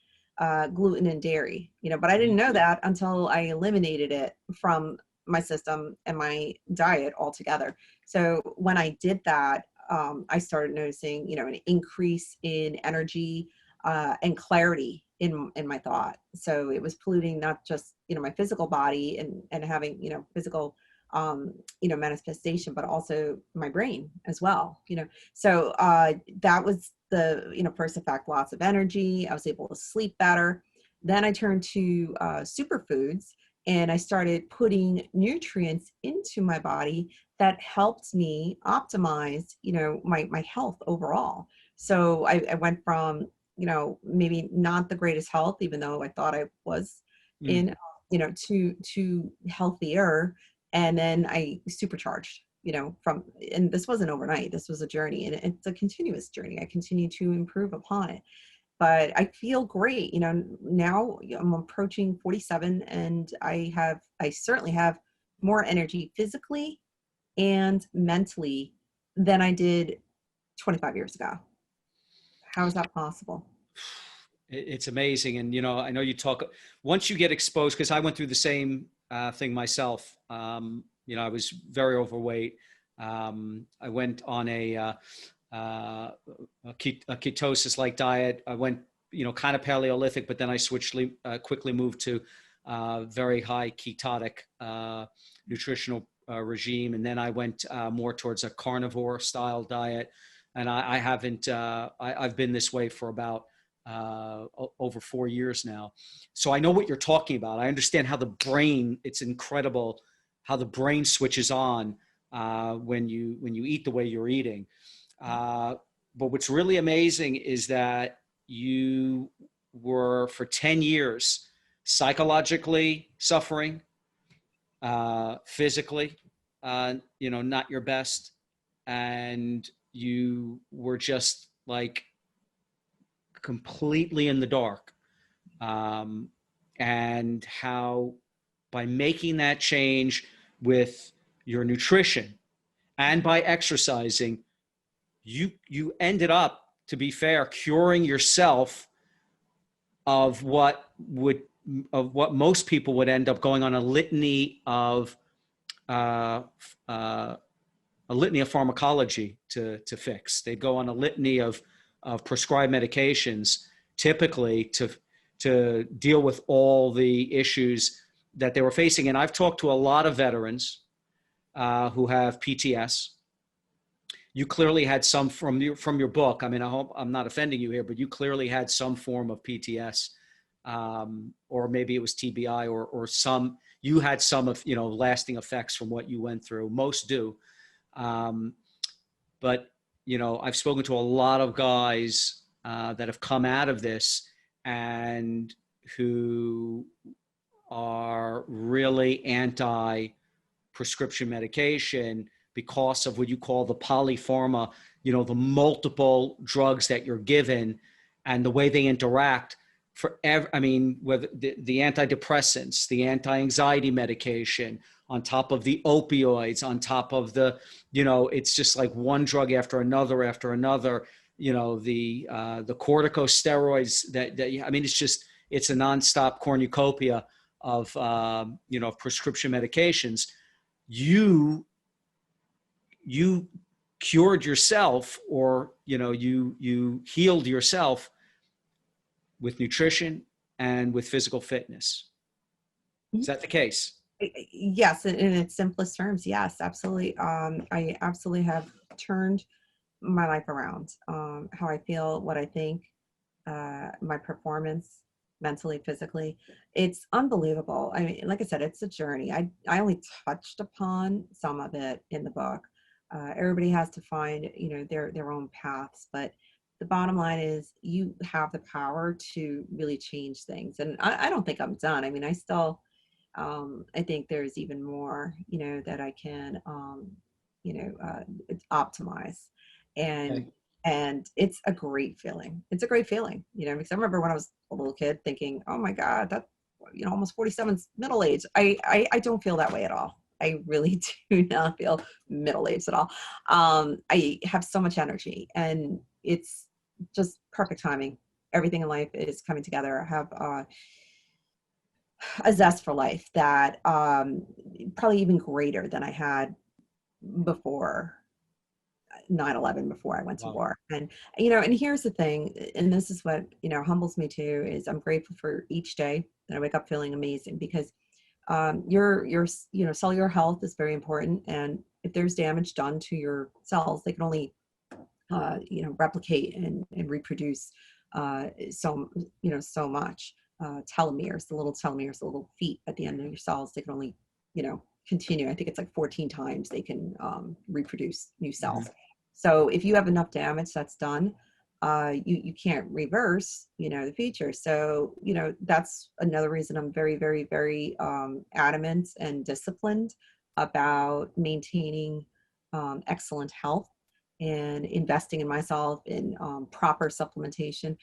gluten and dairy, but I didn't know that until I eliminated it from my system and my diet altogether. So when I did that, I started noticing, an increase in energy and clarity in my thought. So it was polluting not just, my physical body and having, physical, manifestation, but also my brain as well. So that was the, first effect, lots of energy. I was able to sleep better. Then I turned to superfoods, and I started putting nutrients into my body that helped me optimize, my health overall. So I went from, maybe not the greatest health, even though I thought I was in, to healthier. And then I supercharged, and this wasn't overnight. This was a journey, and it's a continuous journey. I continue to improve upon it. But I feel great. Now I'm approaching 47, and I certainly have more energy physically and mentally than I did 25 years ago. How is that possible? It's amazing. And, I know you talk, once you get exposed, because I went through the same thing myself. I was very overweight. I went on a ketosis-like diet. I went, kind of Paleolithic, but then I quickly moved to very high ketotic nutritional regime. And then I went more towards a carnivore style diet. And I've been this way for about over 4 years now. So I know what you're talking about. I understand how the brain, it's incredible how the brain switches on when you eat the way you're eating. But what's really amazing is that you were for 10 years psychologically suffering, physically, not your best. And you were just like completely in the dark. And how by making that change with your nutrition and by exercising, you ended up, to be fair, curing yourself of what most people would end up going on a litany of pharmacology to fix. They'd go on a litany of prescribed medications, typically to deal with all the issues that they were facing. And I've talked to a lot of veterans who have PTS. You clearly had some from your book. I mean, I hope I'm not offending you here, but you clearly had some form of PTS, or maybe it was TBI, or some. You had some of lasting effects from what you went through. Most do, but I've spoken to a lot of guys that have come out of this and who are really anti-prescription medication because of what you call the polypharma, the multiple drugs that you're given and the way they interact whether the antidepressants, the anti-anxiety medication, on top of the opioids, on top of the, it's just like one drug after another, the corticosteroids it's a nonstop cornucopia of, prescription medications. You cured yourself, or, you healed yourself with nutrition and with physical fitness. Is that the case? Yes, in its simplest terms, yes, absolutely. I absolutely have turned my life around. How I feel, what I think, my performance, mentally, physically, it's unbelievable. I mean, like I said, it's a journey. I only touched upon some of it in the book. Everybody has to find, their own paths, but the bottom line is you have the power to really change things. And I don't think I'm done. I mean, I still, I think there's even more, that I can, optimize. Okay. And it's a great feeling. It's a great feeling, because I remember when I was a little kid thinking, oh my God, that, almost 47's middle age. I don't feel that way at all. I really do not feel middle-aged at all. I have so much energy, and it's just perfect timing. Everything in life is coming together. I have a zest for life that probably even greater than I had before 9/11, before I went to Wow. war. And here's the thing, and this is what, humbles me too, is I'm grateful for each day that I wake up feeling amazing, because your cellular health is very important. And if there's damage done to your cells, they can only replicate and reproduce so much. Telomeres, the little telomeres, the little feet at the end of your cells, they can only continue. I think it's like 14 times they can reproduce new cells. Mhm. So if you have enough damage that's done, you can't reverse the future. So that's another reason I'm very, very, very adamant and disciplined about maintaining excellent health and investing in myself in proper supplementation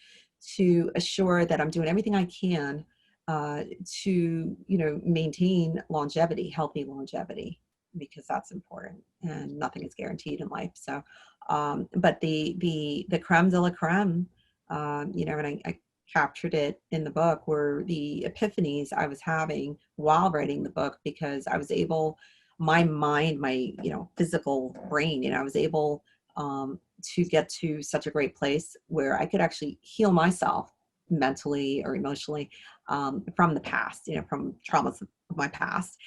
to assure that I'm doing everything I can to maintain longevity, healthy longevity, because that's important, and nothing is guaranteed in life. So but the creme de la creme, and I captured it in the book, were the epiphanies I was having while writing the book, because I was able, my mind, my physical brain, I was able to get to such a great place where I could actually heal myself mentally or emotionally from the past, from traumas of my past,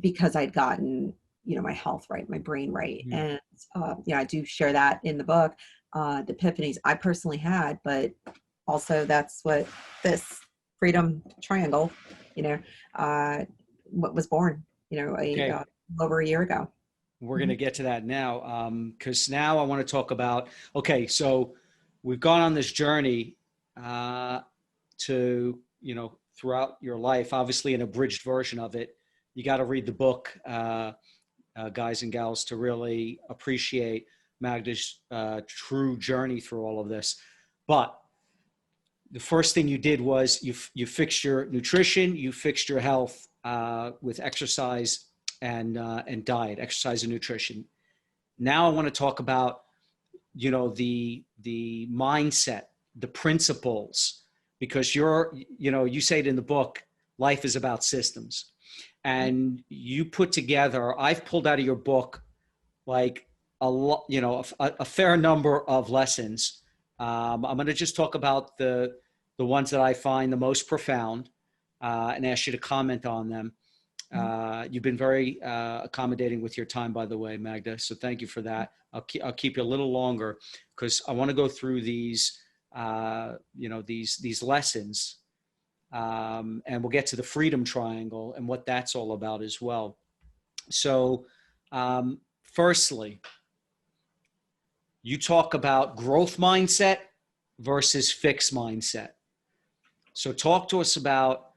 because I'd gotten my health right, my brain right. Mhm. And I do share that in the book, the epiphanies I personally had, but also that's what this freedom triangle, what was born, Okay. over a year ago. We're going to get to that now, because now I want to talk about, okay, so we've gone on this journey to, throughout your life, obviously an abridged version of it. You got to read the book, guys and gals, to really appreciate Magda's true journey through all of this. But the first thing you did was you fixed your nutrition, you fixed your health with exercise and diet, exercise and nutrition. Now I want to talk about the mindset, the principles, because you say it in the book, life is about systems, and you put together. I've pulled out of your book like a fair number of lessons. I'm going to just talk about the ones that I find the most profound, and ask you to comment on them. You've been very accommodating with your time, by the way, Magda. So thank you for that. I'll keep you a little longer because I want to go through these these lessons, and we'll get to the freedom triangle and what that's all about as well. So, firstly, you talk about growth mindset versus fixed mindset. So talk to us about,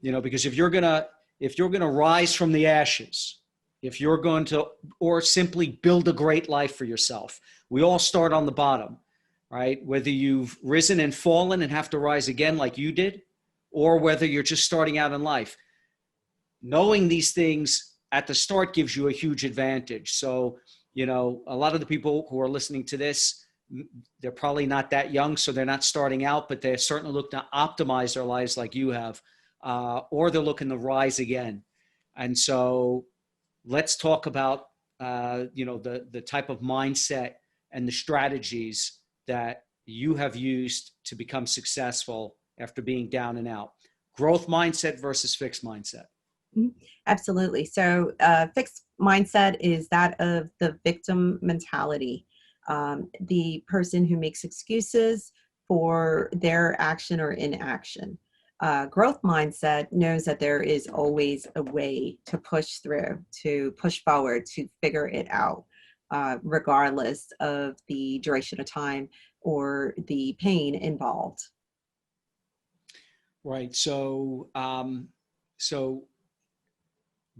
because if you're going to rise from the ashes, if you're going to, or simply build a great life for yourself, we all start on the bottom, right? Whether you've risen and fallen and have to rise again like you did, or whether you're just starting out in life. Knowing these things at the start gives you a huge advantage. So, a lot of the people who are listening to this, they're probably not that young, so they're not starting out, but they're certainly looking to optimize their lives like you have, or they're looking to rise again. And so let's talk about, the type of mindset and the strategies that you have used to become successful after being down and out. Growth mindset versus fixed mindset. Absolutely. So fixed mindset is that of the victim mentality, the person who makes excuses for their action or inaction. Growth mindset knows that there is always a way to push through, to push forward, to figure it out. regardless of the duration of time or the pain involved. Right. So,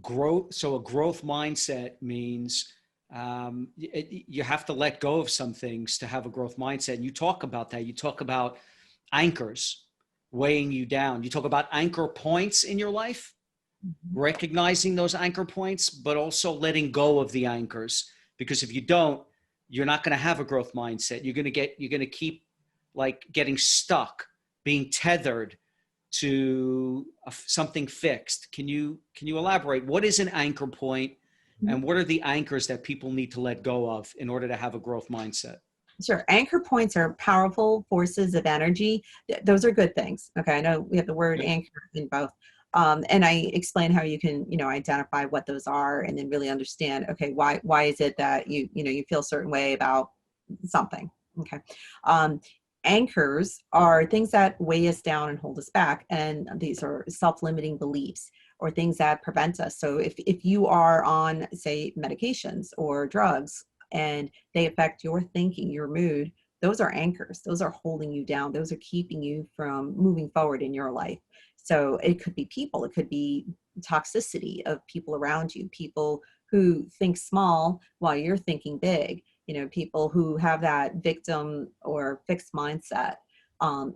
growth. So a growth mindset means you have to let go of some things to have a growth mindset. And you talk about that. You talk about anchors weighing you down. You talk about anchor points in your life, recognizing those anchor points, but also letting go of the anchors. Because if you don't, you're not going to have a growth mindset. You're going to keep like getting stuck, being tethered to something fixed. Can you elaborate? What is an anchor point, and what are the anchors that people need to let go of in order to have a growth mindset? Sure. Anchor points are powerful forces of energy. Those are good things. Okay. I know we have the word anchor in both. And I explain how you can, identify what those are and then really understand, okay, why is it that you feel a certain way about something? Okay. Anchors are things that weigh us down and hold us back. And these are self-limiting beliefs or things that prevent us. So if you are on, say, medications or drugs and they affect your thinking, your mood, those are anchors. Those are holding you down. Those are keeping you from moving forward in your life. So it could be people, it could be toxicity of people around you, people who think small while you're thinking big, people who have that victim or fixed mindset.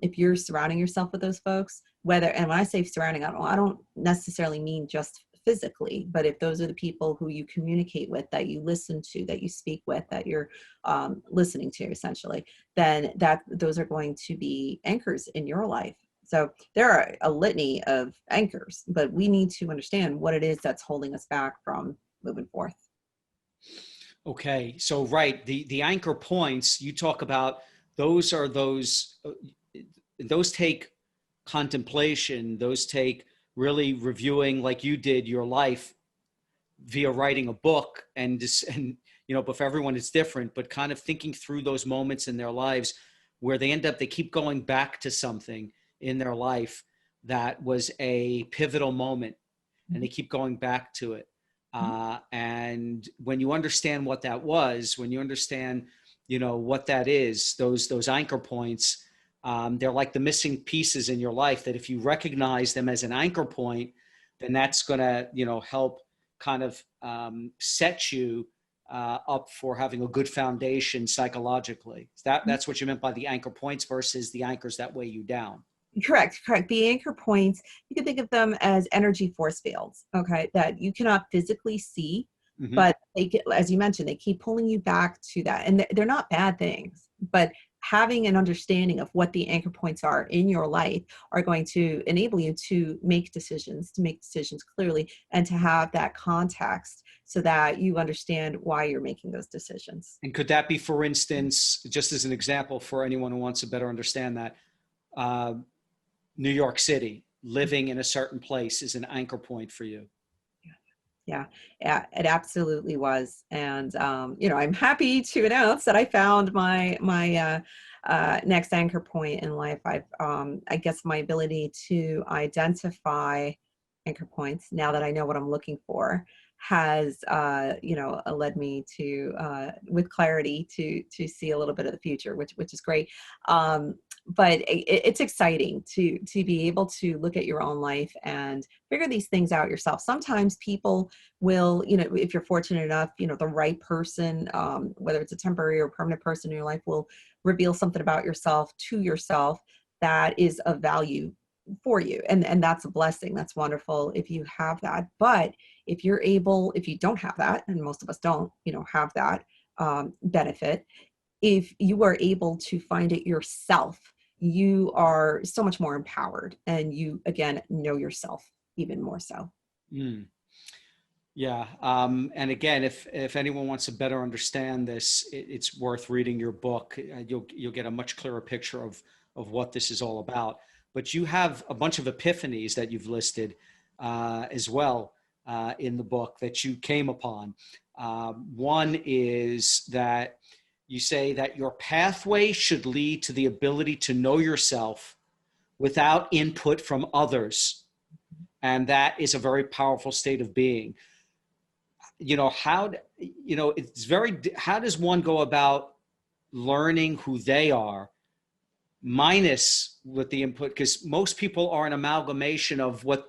If you're surrounding yourself with those folks, and when I say surrounding, I don't necessarily mean just physically, but if those are the people who you communicate with, that you listen to, that you speak with, that you're listening to essentially, then those are going to be anchors in your life. So there are a litany of anchors, but we need to understand what it is that's holding us back from moving forth. Okay. So, right. The anchor points you talk about, those take contemplation. Those take really reviewing, like you did, your life via writing a book, and but for everyone it's different, but kind of thinking through those moments in their lives where they keep going back to something in their life that was a pivotal moment, and they keep going back to it. And when you understand what that was, when you understand, what that is, those anchor points, they're like the missing pieces in your life that if you recognize them as an anchor point, then that's going to, help kind of set you up for having a good foundation psychologically. That's what you meant by the anchor points versus the anchors that weigh you down. Correct. The anchor points, you can think of them as energy force fields, okay, that you cannot physically see, but as you mentioned, they keep pulling you back to that. And they're not bad things, but having an understanding of what the anchor points are in your life are going to enable you to make decisions clearly, and to have that context so that you understand why you're making those decisions. And could that be, for instance, just as an example for anyone who wants to better understand that, New York City, living in a certain place is an anchor point for you? Yeah, it absolutely was. And, I'm happy to announce that I found my next anchor point in life. I guess my ability to identify anchor points, now that I know what I'm looking for, has, led me to, with clarity, to see a little bit of the future, which is great. But it's exciting to be able to look at your own life and figure these things out yourself. Sometimes people will, if you're fortunate enough, the right person, whether it's a temporary or permanent person in your life, will reveal something about yourself to yourself that is of value for you. And that's a blessing. That's wonderful if you have that. But if you don't have that, and most of us don't, have that benefit, if you are able to find it yourself, you are so much more empowered, and you, again, know yourself even more so. Yeah. And again, if anyone wants to better understand this, it's worth reading your book. You'll get a much clearer picture of what this is all about. But you have a bunch of epiphanies that you've listed as well in the book that you came upon. One is that you say that your pathway should lead to the ability to know yourself without input from others. And that is a very powerful state of being. how does one go about learning who they are minus with the input? Because most people are an amalgamation of what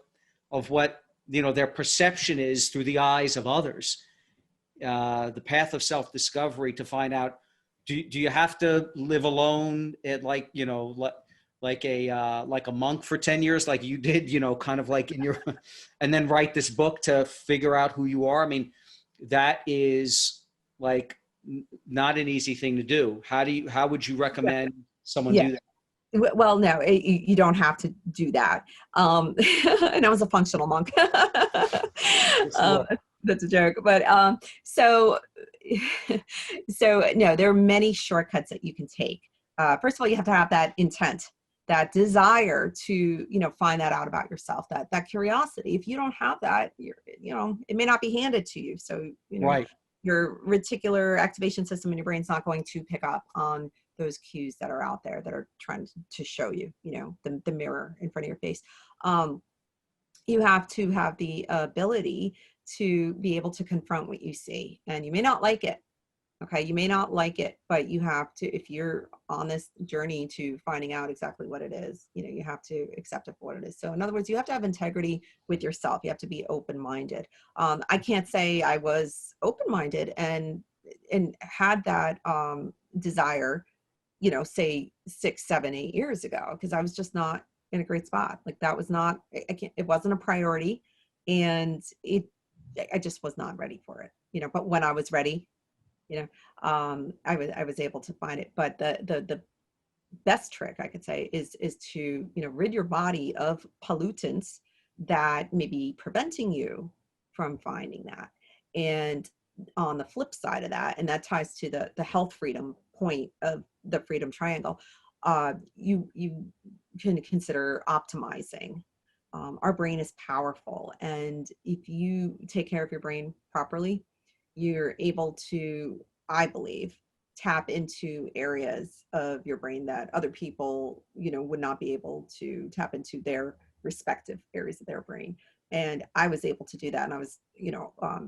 their perception is through the eyes of others. The path of self-discovery to find out, do you have to live alone at like a monk for 10 years like you did, kind of like in your and then write this book to figure out who you are? I mean, that is like not an easy thing to do. How would you recommend someone Yeah. do that? Well, no, you don't have to do that. And I was a functional monk. That's a joke. But so no, there are many shortcuts that you can take. First of all, you have to have that intent, that desire to, find that out about yourself, that curiosity. If you don't have that, it may not be handed to you. So, Right. your reticular activation system in your brain's not going to pick up on those cues that are out there that are trying to show you, the mirror in front of your face. You have to have the ability to be able to confront what you see, and you may not like it. Okay. You may not like it, but you have to, if you're on this journey to finding out exactly what it is, you have to accept it for what it is. So in other words, you have to have integrity with yourself. You have to be open-minded. I can't say I was open-minded and had that desire, say 6, 7, 8 years ago, because I was just not in a great spot. Like that was not, it wasn't a priority, and I just was not ready for it, but when I was ready, I was able to find it. But the best trick I could say is to, rid your body of pollutants that may be preventing you from finding that. And on the flip side of that, and that ties to the health freedom point of the freedom triangle, you can consider optimizing. Our brain is powerful, and if you take care of your brain properly, you're able to, I believe, tap into areas of your brain that other people, would not be able to tap into their respective areas of their brain. And I was able to do that. And I was,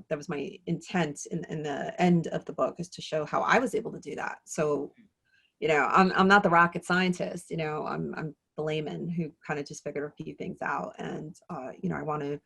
that was my intent in the end of the book, is to show how I was able to do that. So, I'm not the rocket scientist, I'm the layman who kind of just figured a few things out. And, I want to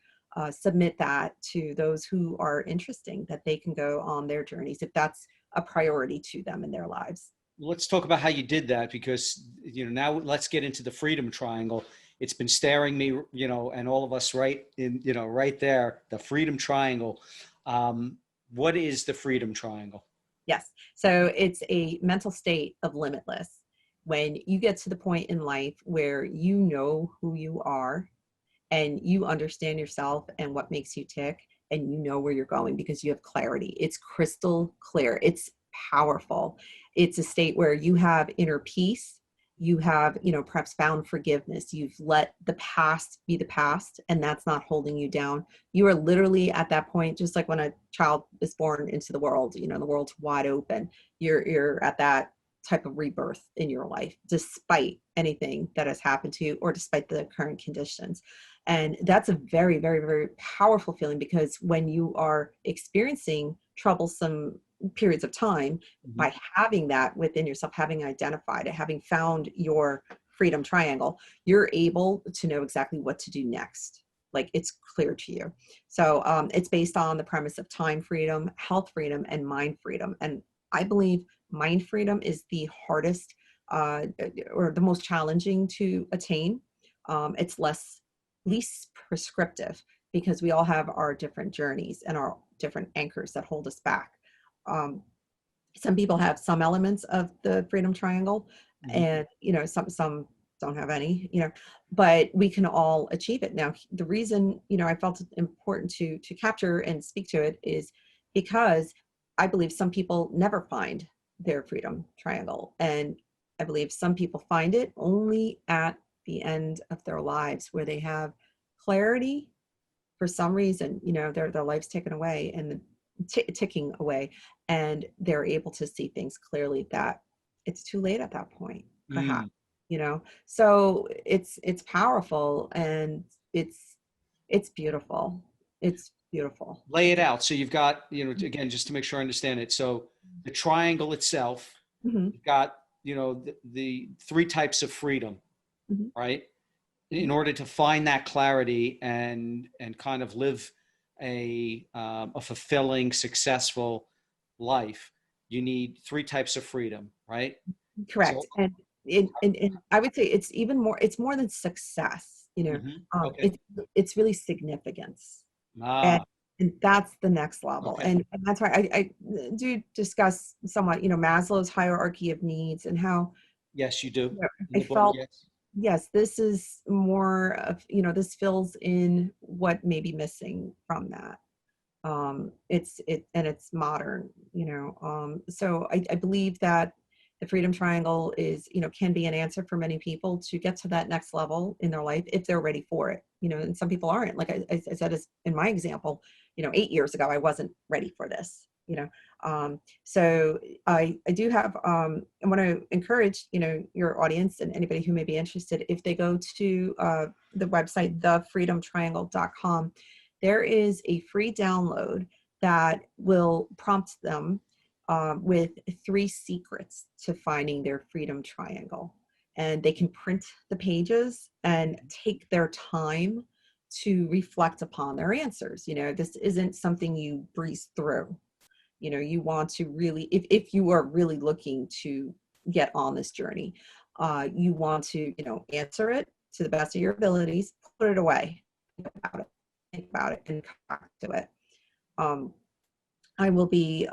submit that to those who are interesting, that they can go on their journeys if that's a priority to them in their lives. Let's talk about how you did that, because, now let's get into the freedom triangle. It's been staring me, and all of us right there, the freedom triangle. What is the freedom triangle? Yes. So it's a mental state of limitless. When you get to the point in life where you know who you are, and you understand yourself and what makes you tick, and you know where you're going because you have clarity. It's crystal clear. It's powerful. It's a state where you have inner peace. You have, perhaps found forgiveness. You've let the past be the past, and that's not holding you down. You are literally at that point, just like when a child is born into the world, the world's wide open. You're at that type of rebirth in your life, despite anything that has happened to you or despite the current conditions. And that's a very, very, very powerful feeling, because when you are experiencing troublesome periods of time, by having that within yourself, having identified it, having found your freedom triangle, you're able to know exactly what to do next. Like, it's clear to you. So it's based on the premise of time freedom, health freedom, and mind freedom. And I believe mind freedom is the hardest or the most challenging to attain. It's least prescriptive, because we all have our different journeys and our different anchors that hold us back. Some people have some elements of the freedom triangle, and some don't have any, but we can all achieve it. Now, the reason, I felt it important to capture and speak to it is because I believe some people never find their freedom triangle, and I believe some people find it only at the end of their lives, where they have clarity for some reason, their life's taken away and ticking away, and they're able to see things clearly, that it's too late at that point, perhaps. So it's powerful, and it's beautiful. It's Beautiful. Lay it out. So you've got, again, just to make sure I understand it. So the triangle itself, Hmm. you've got, the three types of freedom, Hmm. right? In order to find that clarity and kind of live a fulfilling, successful life, you need three types of freedom, right? So, Correct. And I would say it's more than success, okay. it's really significance. And, Ah, and that's the next level. okay. And that's why I do discuss somewhat, Maslow's hierarchy of needs and how, Yes, you do. you know, In I the book, felt, yes. yes, this is more of, this fills in what may be missing from that. And it's modern, so I believe that the freedom triangle is, can be an answer for many people to get to that next level in their life if they're ready for it, and some people aren't. Like I said, as in my example, 8 years ago I wasn't ready for this. So I do have, I want to encourage, your audience and anybody who may be interested, if they go to the website thefreedomtriangle.com, there is a free download that will prompt them with 3 secrets to finding their freedom triangle. And they can print the pages and take their time to reflect upon their answers. This isn't something you breeze through. You want to really, if you are really looking to get on this journey, you want to, answer it to the best of your abilities, put it away, think about it, and come back to it. I will be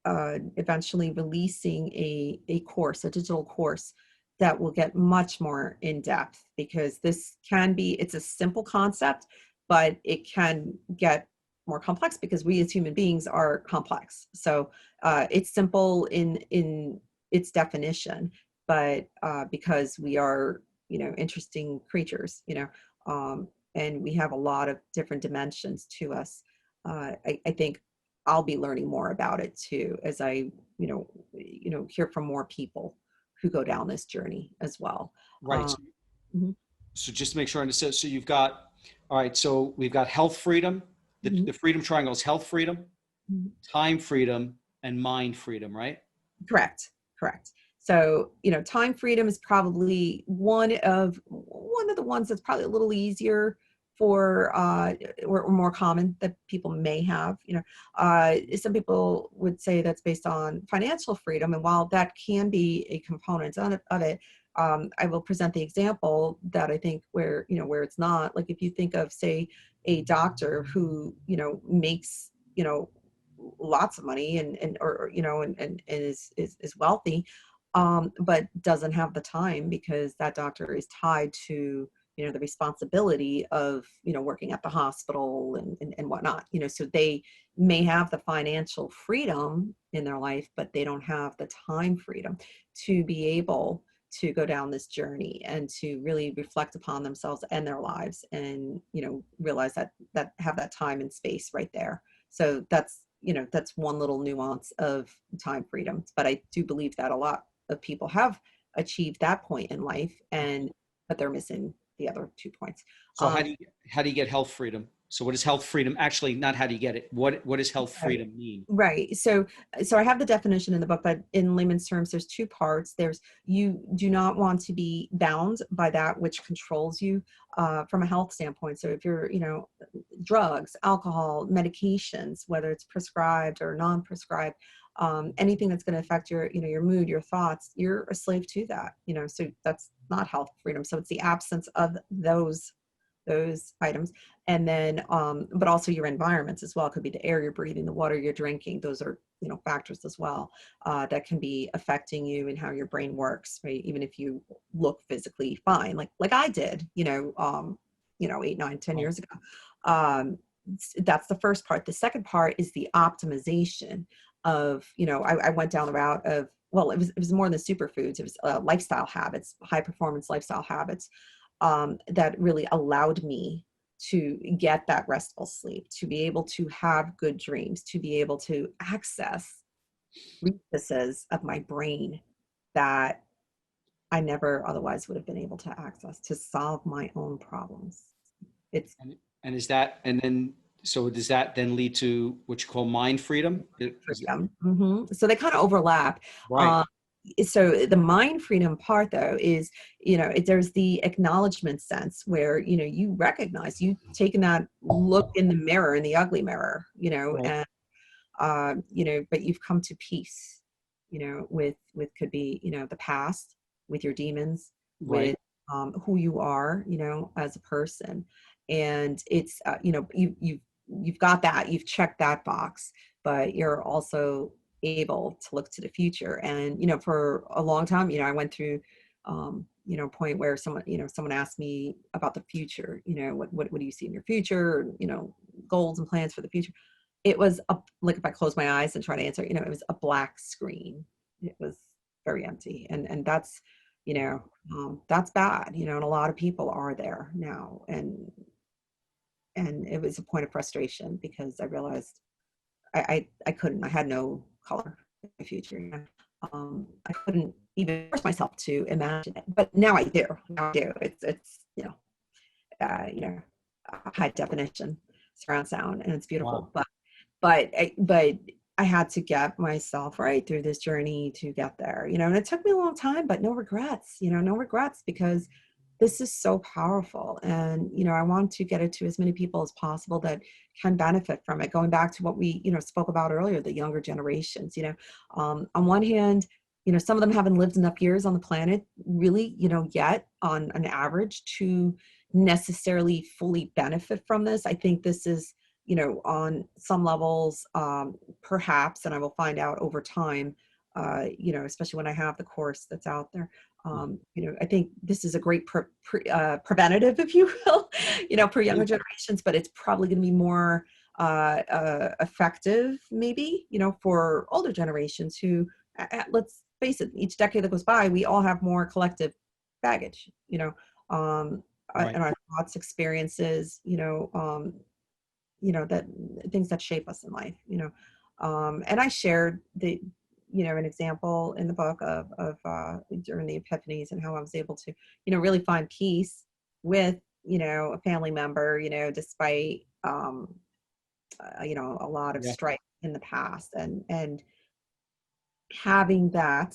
eventually releasing a course, a digital course that will get much more in depth, because this can be, it's a simple concept, but it can get more complex because we as human beings are complex. So it's simple in its definition, but because we are, interesting creatures, and we have a lot of different dimensions to us. I think I'll be learning more about it too, as I, hear from more people who go down this journey as well. Right. Mhm, So just to make sure I understand. So you've got, all right, so we've got health freedom. The mhm, freedom triangle is health freedom, mhm. time freedom, and mind freedom, right? Correct, correct. So, time freedom is probably one of the ones that's probably a little easier for or more common that people may have. Some people would say that's based on financial freedom, and while that can be a component of it, I will present the example that I think where it's not. Like if you think of, say, a doctor who makes lots of money and or and is wealthy, but doesn't have the time because that doctor is tied to the responsibility of working at the hospital and whatnot. So they may have the financial freedom in their life, but they don't have the time freedom to be able to go down this journey and to really reflect upon themselves and their lives, and realize that have that time and space right there. So that's one little nuance of time freedom. But I do believe that a lot of people have achieved that point in life, but they're missing the other 2 points. So how do you get health freedom? So what is health freedom? Actually, not how do you get it? What does health Right. freedom mean? Right. So I have the definition in the book, but in layman's terms, there's 2 parts. There's, you do not want to be bound by that which controls you from a health standpoint. So if you're, drugs, alcohol, medications, whether it's prescribed or non-prescribed, anything that's going to affect your, your mood, your thoughts, you're a slave to that. So that's not health freedom. So it's the absence of those items. And then but also your environments as well. It could be the air you're breathing, the water you're drinking. Those are factors as well that can be affecting you and how your brain works, right? Even if you look physically fine, like I did 8, 9, 10 Right. years ago. That's the first part. The second part is the optimization of, I went down the route of, well, it was more than superfoods. It was lifestyle habits, high performance lifestyle habits that really allowed me to get that restful sleep, to be able to have good dreams, to be able to access recesses of my brain that I never otherwise would have been able to access to solve my own problems. It's And is that, and then So does that then lead to what you call mind freedom? Freedom. So they kind of overlap. Right. So the mind freedom part, though, is, there's the acknowledgement sense where, you recognize you've taken that look in the mirror, in the ugly mirror, Right. and, but you've come to peace, with could be, the past, with your demons, Right. with who you are, as a person. And it's, you've got that, you've checked that box, but you're also able to look to the future. And, for a long time, I went through, a point where someone asked me about the future, what do you see in your future? Goals and plans for the future. It was like, if I close my eyes and try to answer, it was a black screen. It was very empty. And that's, that's bad, and a lot of people are there now. And it was a point of frustration because I realized I couldn't, I had no color in my future. I couldn't even force myself to imagine it, but now I do. Now I do. It's high definition surround sound, and it's beautiful. Wow. But I had to get myself right through this journey to get there. And it took me a long time, but no regrets. No regrets, because this is so powerful. And, I want to get it to as many people as possible that can benefit from it. Going back to what we, spoke about earlier, the younger generations, on one hand, some of them haven't lived enough years on the planet really, yet on an average to necessarily fully benefit from this. I think this is, on some levels, perhaps, and I will find out over time, especially when I have the course that's out there. I think this is a great preventative, if you will, for younger generations, but it's probably going to be more effective, maybe, for older generations who, let's face it, each decade that goes by, we all have more collective baggage, Right. and our thoughts, experiences, that things that shape us in life, and I shared an example in the book of during the epiphanies, and how I was able to, really find peace with, a family member, despite, a lot of Yeah. strife in the past, and having that,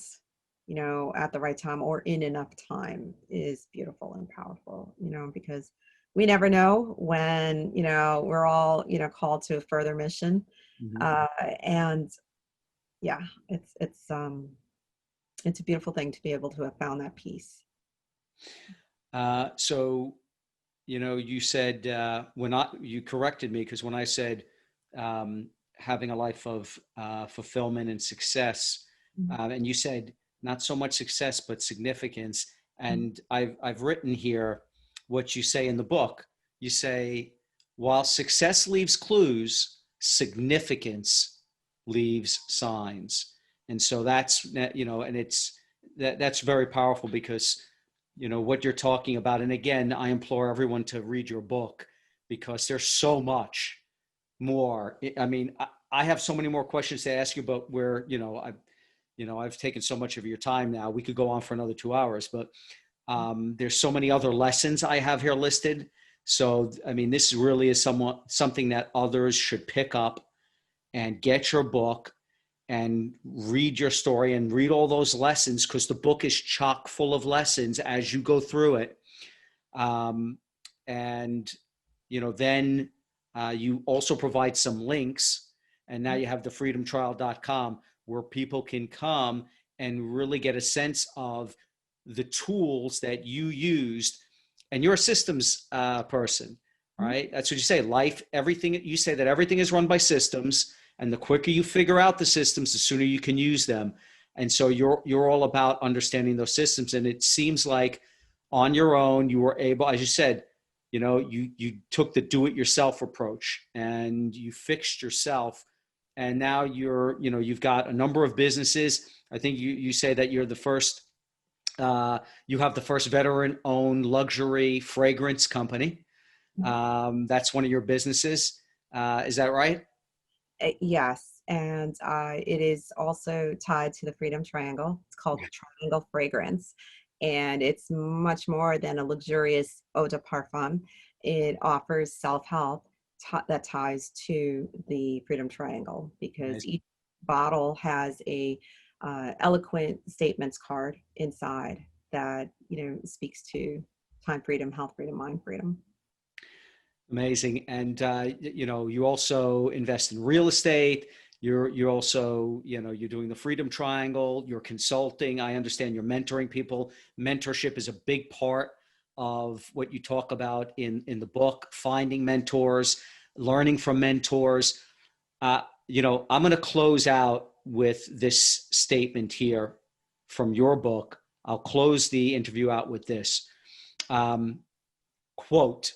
at the right time or in enough time is beautiful and powerful, because we never know when, we're all, called to a further mission. Mhm. And yeah, it's a beautiful thing to be able to have found that peace. So, you said you corrected me, because when I said having a life of fulfillment and success, Mhm. and you said not so much success but significance, Mhm. and I've written here what you say in the book. You say, while success leaves clues, significance leaves signs. And so that's, and that's very powerful, because what you're talking about. And again, I implore everyone to read your book, because there's so much more. I mean, I have so many more questions to ask you, but I've taken so much of your time now. We could go on for another 2 hours, but there's so many other lessons I have here listed. So, I mean, this really is something that others should pick up and get your book and read your story and read all those lessons, because the book is chock full of lessons as you go through it. Um, and, then you also provide some links. And now you have the freedomtrial.com, where people can come and really get a sense of the tools that you used. And you're a systems person, right? That's what you say. Life, everything, you say that everything is run by systems, and the quicker you figure out the systems, the sooner you can use them. And so you're all about understanding those systems. And it seems like on your own, you were able, as you said, you took the do-it-yourself approach, and you fixed yourself. And now you've got a number of businesses. I think you say that you're the first, you have the first veteran-owned luxury fragrance company. That's one of your businesses. Is that right? Yes, and it is also tied to the Freedom Triangle. It's called Triangle Fragrance, and it's much more than a luxurious eau de parfum. It offers self-help, that ties to the Freedom Triangle, because Amazing. each bottle has a eloquent statements card inside that, speaks to time freedom, health freedom, mind freedom. Amazing. And, you also invest in real estate. You're also, you're doing the Freedom Triangle, you're consulting. I understand you're mentoring people. Mentorship is a big part of what you talk about in the book, finding mentors, learning from mentors. I'm going to close out with this statement here from your book. I'll close the interview out with this. Quote,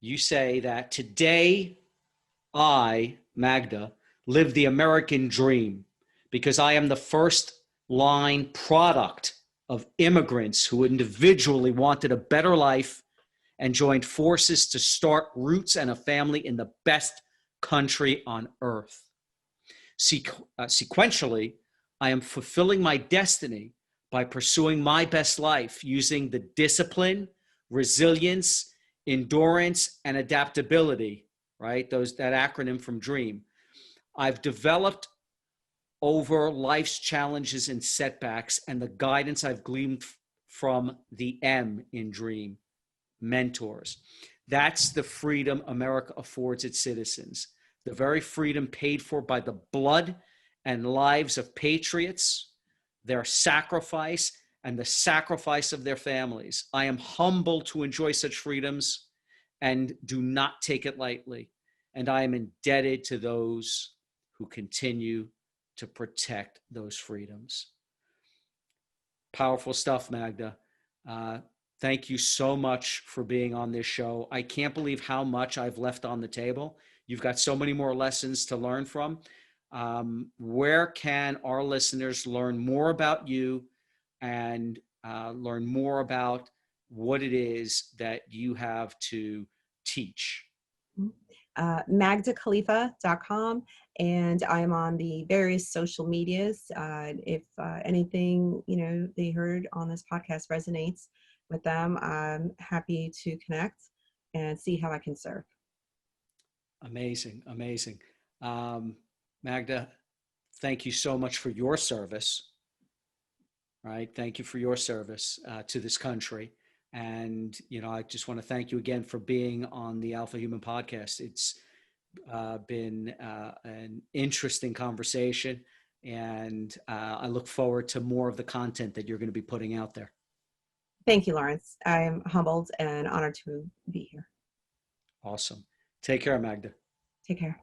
you say that today I, Magda, live the American dream because I am the first line product of immigrants who individually wanted a better life and joined forces to start roots and a family in the best country on earth. Sequentially, I am fulfilling my destiny by pursuing my best life using the discipline, resilience, endurance, and adaptability, right? That acronym from DREAM. I've developed over life's challenges and setbacks and the guidance I've gleaned from the M in DREAM, mentors. That's the freedom America affords its citizens, the very freedom paid for by the blood and lives of patriots, their sacrifice, and the sacrifice of their families. I am humbled to enjoy such freedoms and do not take it lightly. And I am indebted to those who continue to protect those freedoms. Powerful stuff, Magda. Thank you so much for being on this show. I can't believe how much I've left on the table. You've got so many more lessons to learn from. Where can our listeners learn more about you and learn more about what it is that you have to teach? MagdaKhalifa.com, and I'm on the various social medias. If anything they heard on this podcast resonates with them, I'm happy to connect and see how I can serve. Amazing. Magda, thank you so much for your service. Right. Thank you for your service to this country. And, I just want to thank you again for being on the Alpha Human podcast. It's been an interesting conversation, and I look forward to more of the content that you're going to be putting out there. Thank you, Lawrence. I'm humbled and honored to be here. Awesome. Take care, Magda. Take care.